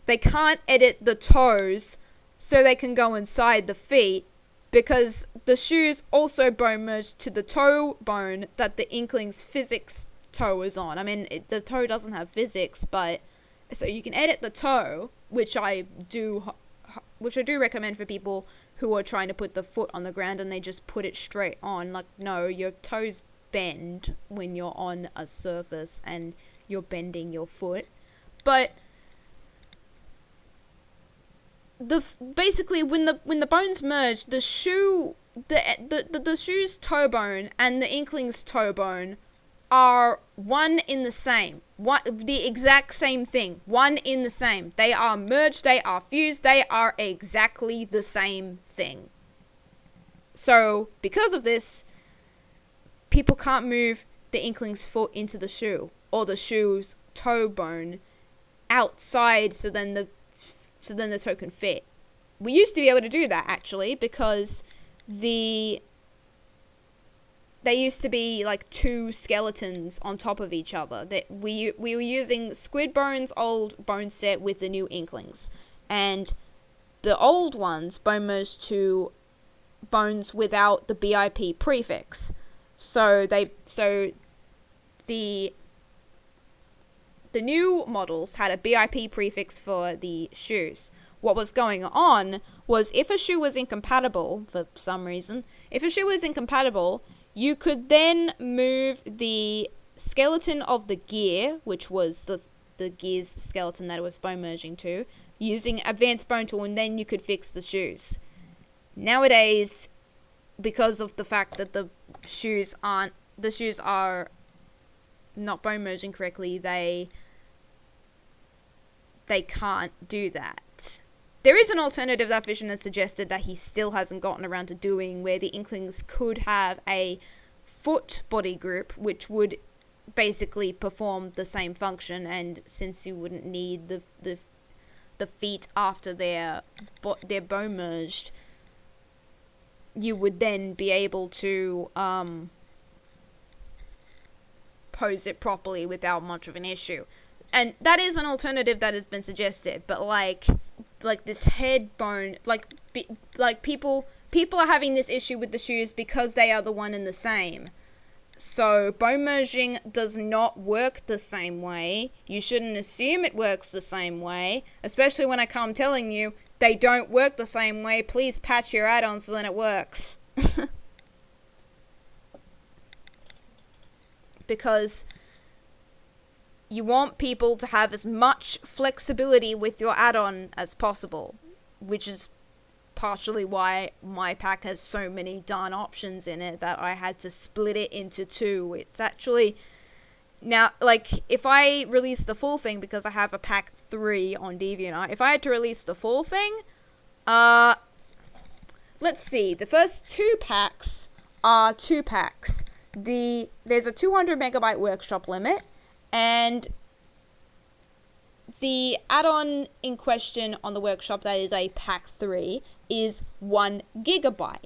they can't edit the toes so they can go inside the feet, because the shoes also bone merge to the toe bone that the Inkling's physics toe is on. I mean, the toe doesn't have physics, but so you can edit the toe, which I do recommend for people who are trying to put the foot on the ground and they just put it straight on. Like, no, your toes bend when you're on a surface and you're bending your foot. But basically when the bones merge, the shoe's toe bone and the Inkling's toe bone are one in the same. The exact same thing. One in the same. They are merged, they are fused, they are exactly the same thing. So, because of this, people can't move the Inkling's foot into the shoe, or the shoe's toe bone outside so then the toe can fit. We used to be able to do that, actually, because they used to be like two skeletons on top of each other. That we were using Squidbone's old bone set with the new Inklings, and the old ones bone merged to bones without the BIP prefix. So the new models had a BIP prefix for the shoes. What was going on was, if a shoe was incompatible for some reason, you could then move the skeleton of the gear, which was the gear's skeleton that it was bone merging to, using advanced bone tool, and then you could fix the shoes. Nowadays, because of the fact that the shoes are not bone merging correctly, they can't do that. There is an alternative that Vision has suggested that he still hasn't gotten around to doing, where the Inklings could have a foot body group, which would basically perform the same function, and since you wouldn't need the feet after they're bone merged, you would then be able to pose it properly without much of an issue. And that is an alternative that has been suggested, but like this head bone, people are having this issue with the shoes because they are the one and the same. So bone merging does not work the same way. You shouldn't assume it works the same way, especially when I come telling you they don't work the same way. Please patch your add-ons so then it works. Because you want people to have as much flexibility with your add-on as possible, which is partially why my pack has so many darn options in it that I had to split it into two. It's actually now, like, if I release the full thing, because I have a pack 3 on DeviantArt, if I had to release the full thing, let's see, the first 2 packs are 2 packs. There's a 200 megabyte workshop limit, and the add-on in question on the workshop, that is a pack 3, is 1 gigabyte.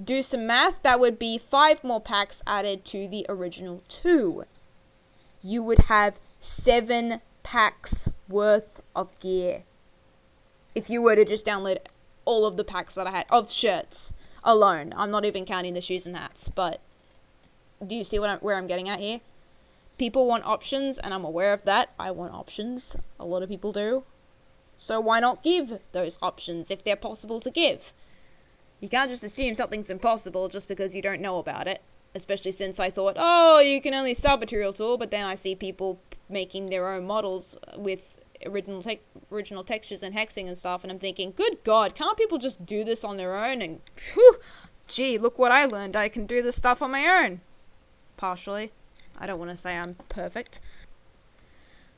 Do some math, that would be 5 more packs added to the original 2. You would have 7 packs worth of gear if you were to just download all of the packs that I had of shirts alone. I'm not even counting the shoes and hats, but do you see where I'm getting at here? People want options, and I'm aware of that. I want options. A lot of people do. So why not give those options if they're possible to give? You can't just assume something's impossible just because you don't know about it. Especially since I thought, oh, you can only sub-material tool, but then I see people making their own models with original textures and hexing and stuff, and I'm thinking, good God, can't people just do this on their own? And, whew, gee, look what I learned. I can do this stuff on my own. Partially. I don't want to say I'm perfect.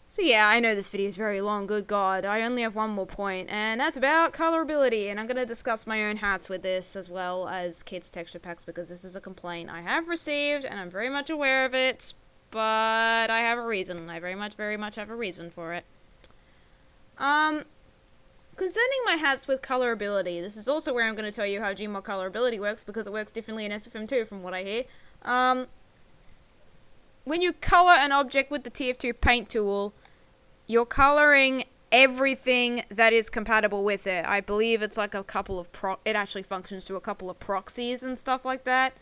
So yeah, I know this video is very long, good God. I only have one more point, and that's about colourability, and I'm going to discuss my own hats with this, as well as Kitt's texture packs, because this is a complaint I have received, and I'm very much aware of it, but I have a reason, and I very much have a reason for it. Concerning my hats with colourability, this is also where I'm going to tell you how gmod colourability works, because it works differently in SFM2 from what I hear. When you colour an object with the TF2 paint tool, you're colouring everything that is compatible with it. I believe it's like a couple of it actually functions to a couple of proxies and stuff like that.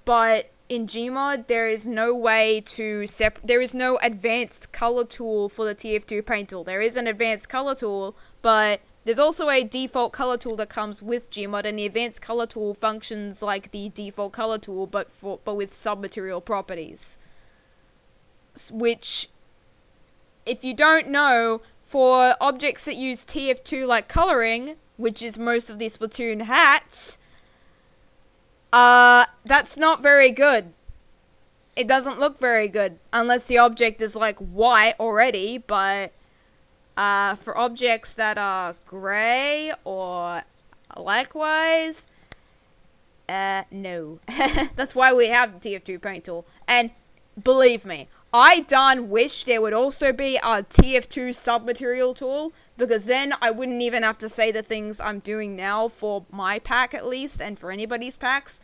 But in Gmod, there is no way to there is no advanced colour tool for the TF2 paint tool. There is an advanced colour tool, but there's also a default colour tool that comes with Gmod, and the advanced colour tool functions like the default colour tool, but with submaterial properties. Which, if you don't know, for objects that use TF2 like colouring, which is most of the Splatoon hats, that's not very good. It doesn't look very good, unless the object is like white already, but for objects that are grey or likewise, no. That's why we have the TF2 paint tool. And believe me, I darn wish there would also be a TF2 submaterial tool, because then I wouldn't even have to say the things I'm doing now for my pack at least, and for anybody's packs.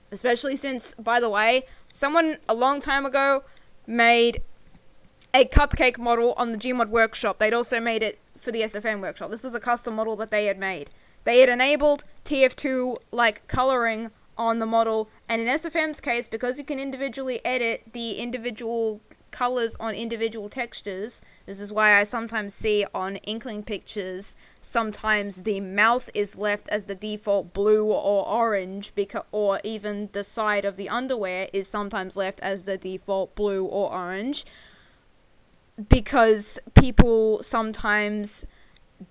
Especially since, by the way, someone a long time ago made a cupcake model on the Gmod workshop. They'd also made it for the SFM workshop. This was a custom model that they had made. They had enabled TF2 like coloring on the model, and in SFM's case, because you can individually edit the individual colors on individual textures, this is why I sometimes see on Inkling pictures, sometimes the mouth is left as the default blue or orange, or even the side of the underwear is sometimes left as the default blue or orange, because people sometimes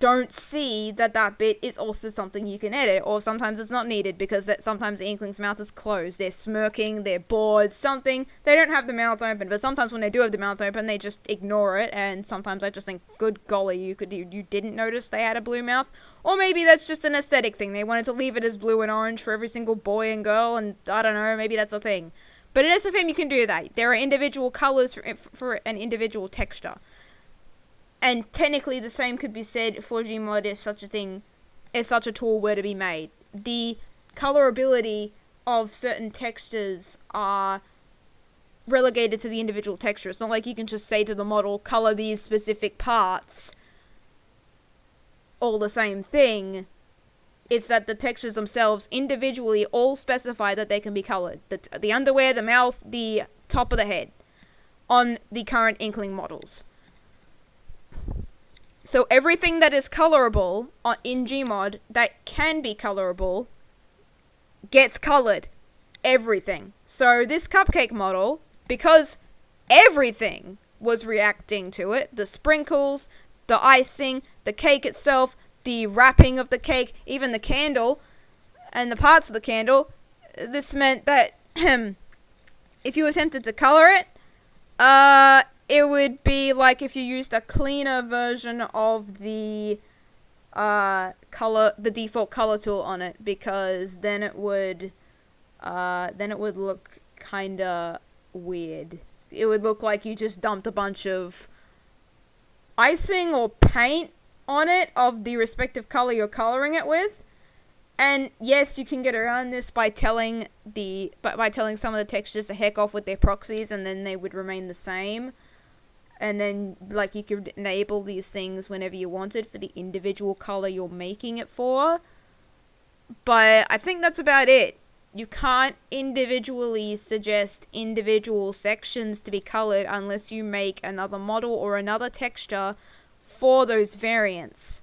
don't see that that bit is also something you can edit, or sometimes it's not needed because that sometimes the Inkling's mouth is closed, they're smirking, they're bored, something, they don't have the mouth open, but sometimes when they do have the mouth open, they just ignore it, and sometimes I just think, good golly, you didn't notice they had a blue mouth, or maybe that's just an aesthetic thing, they wanted to leave it as blue and orange for every single boy and girl, and I don't know, maybe that's a thing. But in SFM you can do that, there are individual colors for an individual texture. And technically the same could be said for Gmod if such a tool were to be made. The colorability of certain textures are relegated to the individual texture. It's not like you can just say to the model, color these specific parts all the same thing. It's that the textures themselves individually all specify that they can be colored. The underwear, the mouth, the top of the head on the current Inkling models. So everything that is colorable in Gmod that can be colorable gets colored. Everything. So this cupcake model, because everything was reacting to it, the sprinkles, the icing, the cake itself, the wrapping of the cake, even the candle, and the parts of the candle, this meant that if you attempted to color it, it would be like if you used a cleaner version of the the default color tool on it, because then it would look kinda weird. It would look like you just dumped a bunch of icing or paint on it of the respective color you're coloring it with. And yes, you can get around this by telling some of the textures to heck off with their proxies, and then they would remain the same. And then, like, you could enable these things whenever you wanted for the individual color you're making it for. But I think that's about it. You can't individually suggest individual sections to be colored unless you make another model or another texture for those variants.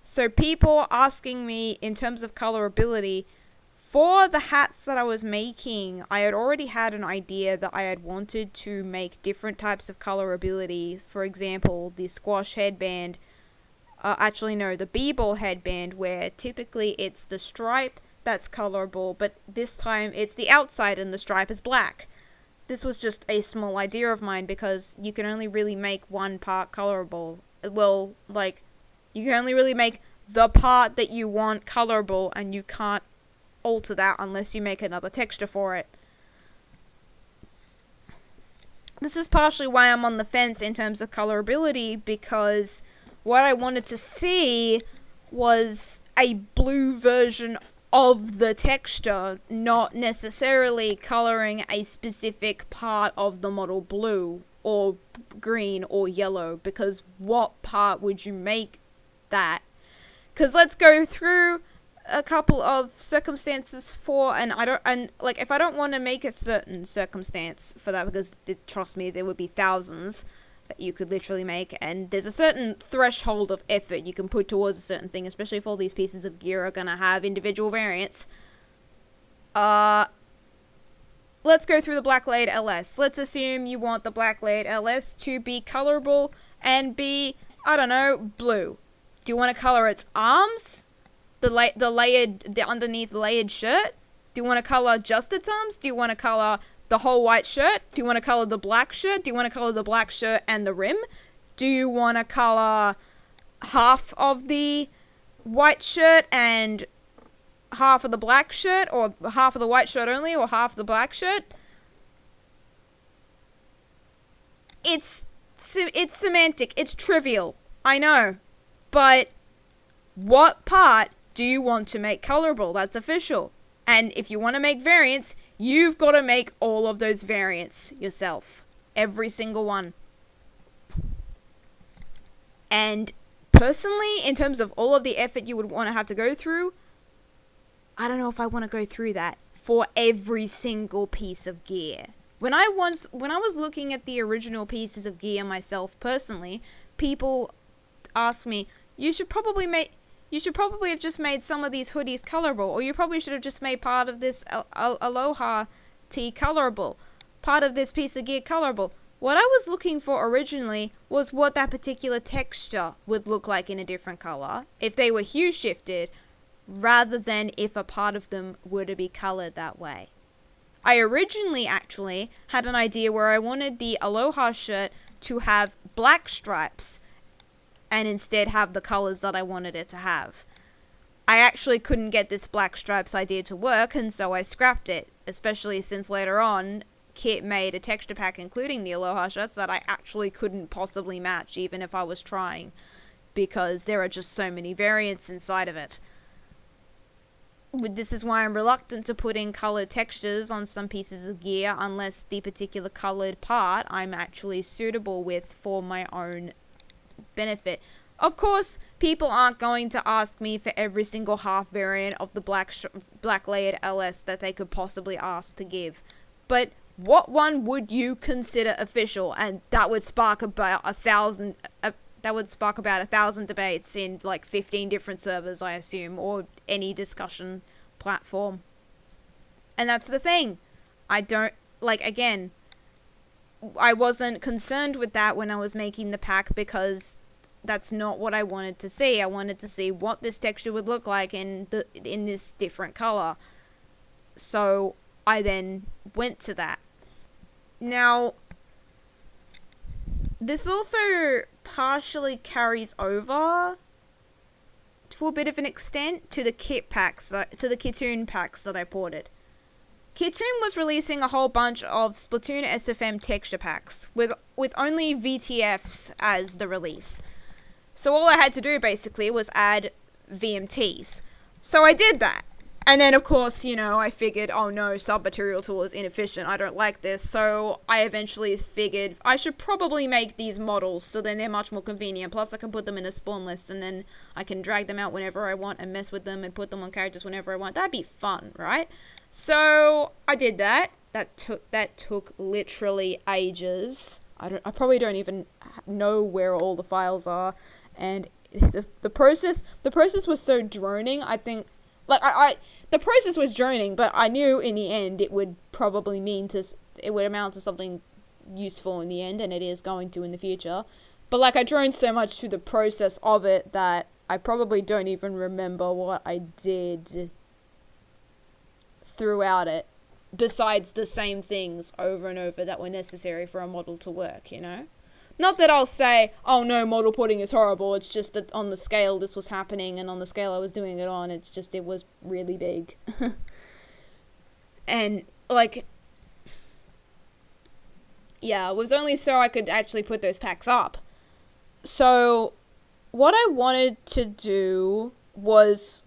So people asking me in terms of colorability, for the hats that I was making, I had already had an idea that I had wanted to make different types of colorability. For example, the squash headband, the b-ball headband, where typically it's the stripe that's colorable, but this time it's the outside and the stripe is black. This was just a small idea of mine, because you can only really make one part colorable. Well, like, you can only really make the part that you want colorable, and you can't alter that unless you make another texture for it. This is partially why I'm on the fence in terms of colorability, because what I wanted to see was a blue version of the texture, not necessarily coloring a specific part of the model blue or green or yellow, because what part would you make that? Because let's go through a couple of circumstances for, if I don't want to make a certain circumstance for that, because trust me, there would be thousands that you could literally make, and there's a certain threshold of effort you can put towards a certain thing, especially if all these pieces of gear are going to have individual variants. Let's go through the black layered LS. Let's assume you want the black layered LS to be colorable and be, I don't know, blue. Do you want to color its arms? The underneath layered shirt? Do you want to color just its arms? Do you want to color the whole white shirt? Do you want to color the black shirt? Do you want to color the black shirt and the rim? Do you want to color half of the white shirt and half of the black shirt, or half of the white shirt only, or half of the black shirt? It's semantic. It's trivial. I know. But what part do you want to make colorable? That's official. And if you want to make variants, you've got to make all of those variants yourself. Every single one. And personally, in terms of all of the effort you would want to have to go through, I don't know if I want to go through that for every single piece of gear. When I was looking at the original pieces of gear myself personally, people asked me, you should probably have just made some of these hoodies colorable, or you probably should have just made part of this Aloha tee colorable, part of this piece of gear colorable. What I was looking for originally was what that particular texture would look like in a different color if they were hue shifted, rather than if a part of them were to be colored that way. I originally actually had an idea where I wanted the Aloha shirt to have black stripes, and instead have the colors that I wanted it to have. I actually couldn't get this black stripes idea to work, and so I scrapped it, especially since later on, Kitt made a texture pack including the Aloha shirts that I actually couldn't possibly match, even if I was trying, because there are just so many variants inside of it. this is why I'm reluctant to put in colored textures on some pieces of gear unless the particular colored part I'm actually suitable with for my own benefit. Of course, people aren't going to ask me for every single half variant of the black layered LS that they could possibly ask to give. But what one would you consider official? And that would spark about 1,000 debates in like 15 different servers, I assume, or any discussion platform. And that's the thing. I don't, like, again, I wasn't concerned with that when I was making the pack because that's not what I wanted to see. I wanted to see what this texture would look like in this different color. So I then went to that. Now, this also partially carries over to a bit of an extent to the kit packs, to the Kittoon packs that I ported. Kittoon was releasing a whole bunch of Splatoon SFM texture packs with only VTFs as the release. So all I had to do basically was add VMTs. So I did that. And then, of course, you know, I figured, oh no, sub-material tool is inefficient. I don't like this. So I eventually figured I should probably make these models so then they're much more convenient. Plus, I can put them in a spawn list and then I can drag them out whenever I want and mess with them and put them on characters whenever I want. That'd be fun, right? So I did that. That took literally ages. I probably don't even know where all the files are. And the process was so droning. I think, like, the process was droning, but I knew in the end it would probably it would amount to something useful in the end, and it is going to in the future. But like, I droned so much through the process of it that I probably don't even remember what I did throughout it, besides the same things over and over that were necessary for a model to work, you know? Not that I'll say, oh no, model porting is horrible, it's just that on the scale this was happening, and on the scale I was doing it on, it's just, it was really big. And, like, yeah, it was only so I could actually put those packs up. So, what I wanted to do was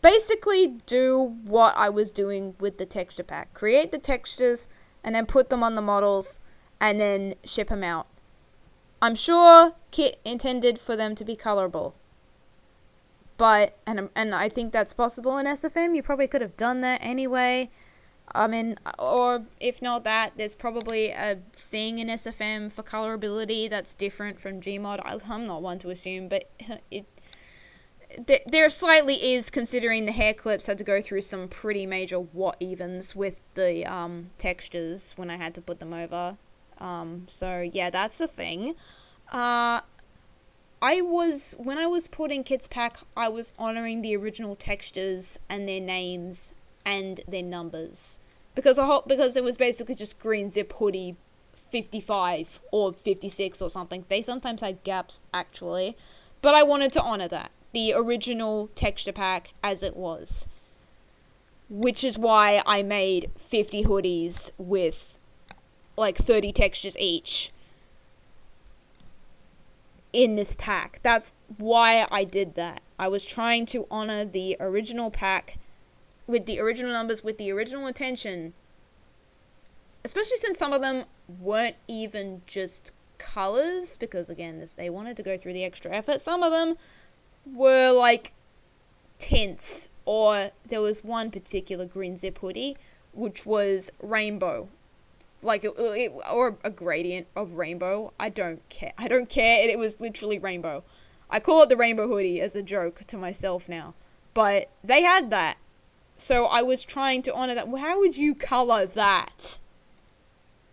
basically do what I was doing with the texture pack. Create the textures, and then put them on the models, and then ship them out. I'm sure Kit intended for them to be colorable. But, and I think that's possible in SFM. You probably could have done that anyway. I mean, or if not that, there's probably a thing in SFM for colorability that's different from gmod. I'm not one to assume, but there slightly is, considering the hair clips had to go through some pretty major what-evens with the textures when I had to put them over. So yeah, that's the thing. When I was putting Kit's pack, I was honoring the original textures and their names and their numbers. Because it was basically just green zip hoodie 55 or 56 or something. They sometimes had gaps, actually. But I wanted to honor that. The original texture pack as it was. Which is why I made 50 hoodies with like 30 textures each in this pack. That's why I did that. I was trying to honor the original pack with the original numbers, with the original intention. Especially since some of them weren't even just colors, because again, they wanted to go through the extra effort. Some of them were like tints, or there was one particular green zip hoodie which was rainbow, like or a gradient of rainbow. I don't care. It was literally rainbow. I call it the rainbow hoodie as a joke to myself now, but they had that, so I was trying to honor that. Well, how would you color that?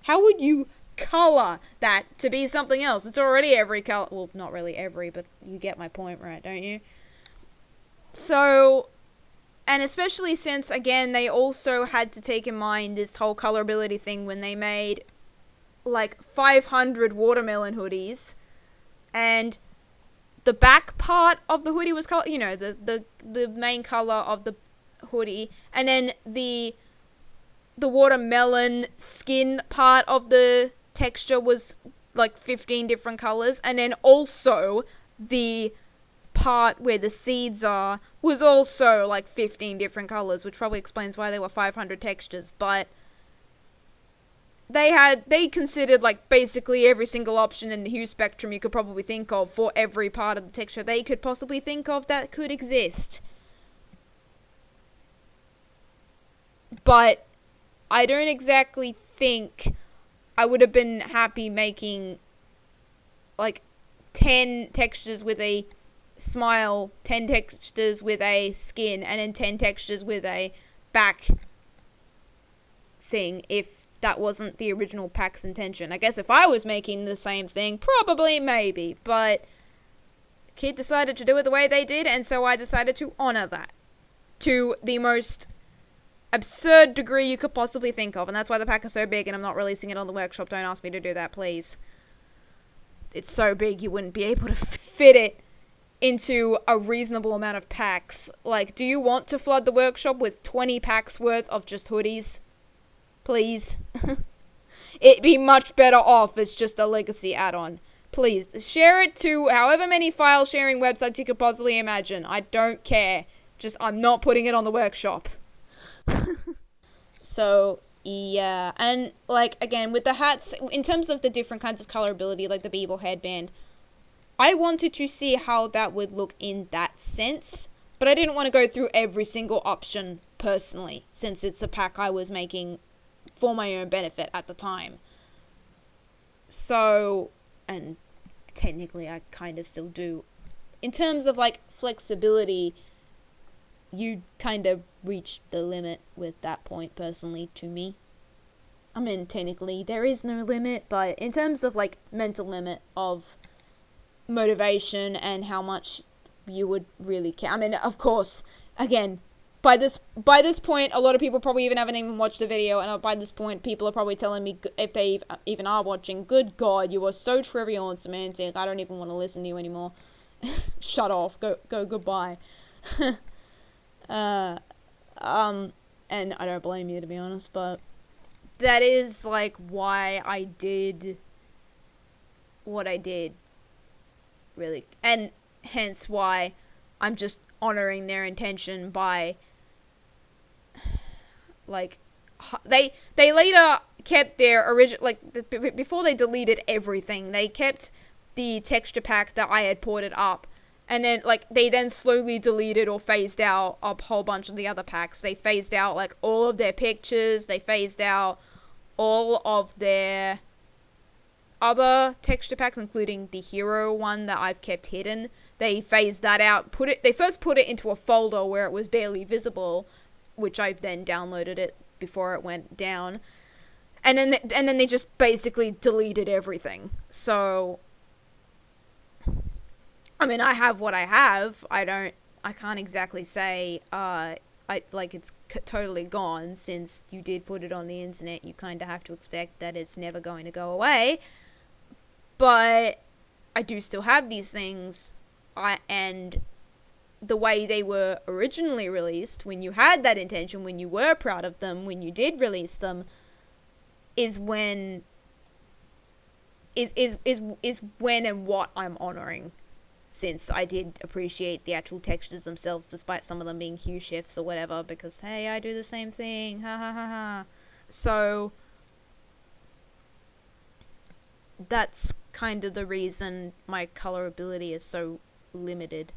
How would you color that to be something else? It's already every color. Well, not really every, but you get my point, right? Don't you? So, and especially since, again, they also had to take in mind this whole colorability thing when they made like 500 watermelon hoodies, and the back part of the hoodie was color, you know, the main color of the hoodie, and then the watermelon skin part of the texture was like 15 different colors, and then also the part where the seeds are was also like 15 different colors, which probably explains why there were 500 textures, but they considered like basically every single option in the hue spectrum you could probably think of for every part of the texture they could possibly think of that could exist. But I don't exactly think I would have been happy making like 10 textures with a smile, 10 textures with a skin, and then 10 textures with a back thing if that wasn't the original pack's intention. I guess if I was making the same thing, probably, maybe, but Kitt decided to do it the way they did, and so I decided to honor that to the most absurd degree you could possibly think of, and that's why the pack is so big and I'm not releasing it on the workshop. Don't ask me to do that, please. It's so big you wouldn't be able to fit it into a reasonable amount of packs. Like, do you want to flood the workshop with 20 packs worth of just hoodies? Please. It'd be much better off as just a legacy add-on. Please, share it to however many file sharing websites you could possibly imagine. I don't care. Just, I'm not putting it on the workshop. So, yeah. And, like, again, with the hats, in terms of the different kinds of colorability, like the Beeble headband, I wanted to see how that would look in that sense, but I didn't want to go through every single option personally, since it's a pack I was making for my own benefit at the time. So, and technically I kind of still do. In terms of, like, flexibility, you kind of reached the limit with that point, personally, to me. I mean, technically, there is no limit, but in terms of, like, mental limit of motivation and how much you would really care. I mean, of course, again, by this point, a lot of people probably even haven't even watched the video, and by this point, people are probably telling me, if they even are watching, good God, you are so trivial and semantic, I don't even want to listen to you anymore. Shut off. Go goodbye. And I don't blame you, to be honest, but that is, like, why I did what I did, really, and hence why I'm just honoring their intention by, like, they later kept their original, like, before they deleted everything, they kept the texture pack that I had ported up, and then, like, they then slowly deleted or phased out a whole bunch of the other packs. They phased out, like, all of their pictures, they phased out all of their other texture packs, including the hero one that I've kept hidden. They phased that out, they first put it into a folder where it was barely visible, which I then downloaded it before it went down, and then they just basically deleted everything. So, I mean, I have what I have. I can't exactly say, it's totally gone. Since you did put it on the internet, you kind of have to expect that it's never going to go away. But I do still have these things, and the way they were originally released, when you had that intention, when you were proud of them, when you did release them, is when and what I'm honoring. Since I did appreciate the actual textures themselves, despite some of them being hue shifts or whatever, because, hey, I do the same thing, ha ha ha ha. So, that's kind of the reason my colorability is so limited.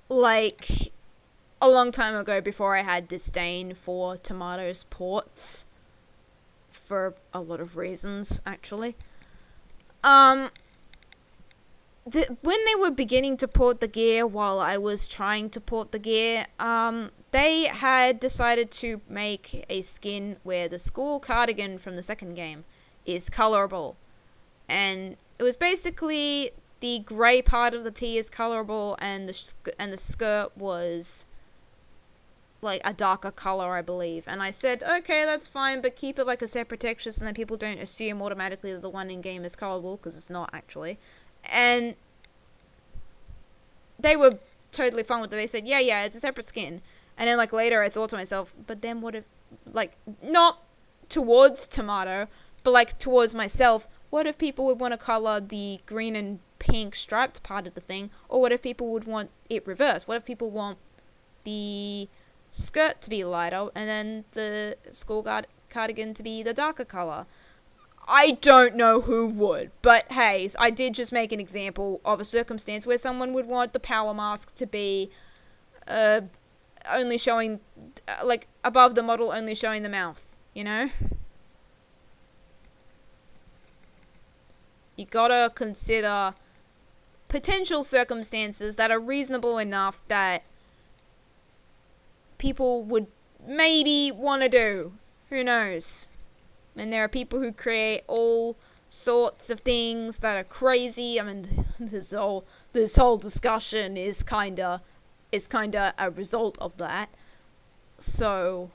Like, a long time ago, before I had disdain for Tomato's ports, for a lot of reasons, actually, when they were beginning to port the gear while I was trying to port the gear, they had decided to make a skin where the school cardigan from the second game is colorable. And it was basically the grey part of the tee is colorable, and the skirt was like a darker color, I believe. And I said, okay, that's fine, but keep it like a separate texture so that people don't assume automatically that the one in game is colorable, because it's not actually. And they were totally fine with it. They said, yeah, it's a separate skin. And then, like, later I thought to myself, but then what if, like, not towards Tomato, but, like, towards myself, what if people would want to color the green and pink striped part of the thing? Or what if people would want it reversed? What if people want the skirt to be lighter and then the school cardigan to be the darker color? I don't know who would, but hey, I did just make an example of a circumstance where someone would want the power mask to be only showing, like, above the model, only showing the mouth, you know? You gotta consider potential circumstances that are reasonable enough that people would maybe want to do. Who knows? And there are people who create all sorts of things that are crazy. I mean, this whole discussion is kinda a result of that. So,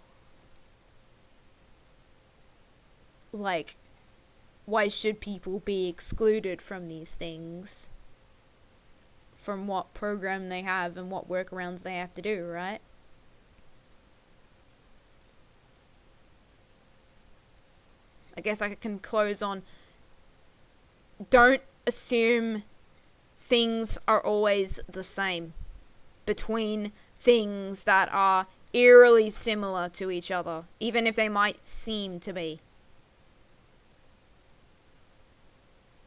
like, why should people be excluded from these things? From what program they have and what workarounds they have to do, right? I guess I can close on, don't assume things are always the same between things that are eerily similar to each other, even if they might seem to be.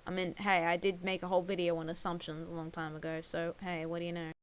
I mean, hey, I did make a whole video on assumptions a long time ago, so hey, what do you know?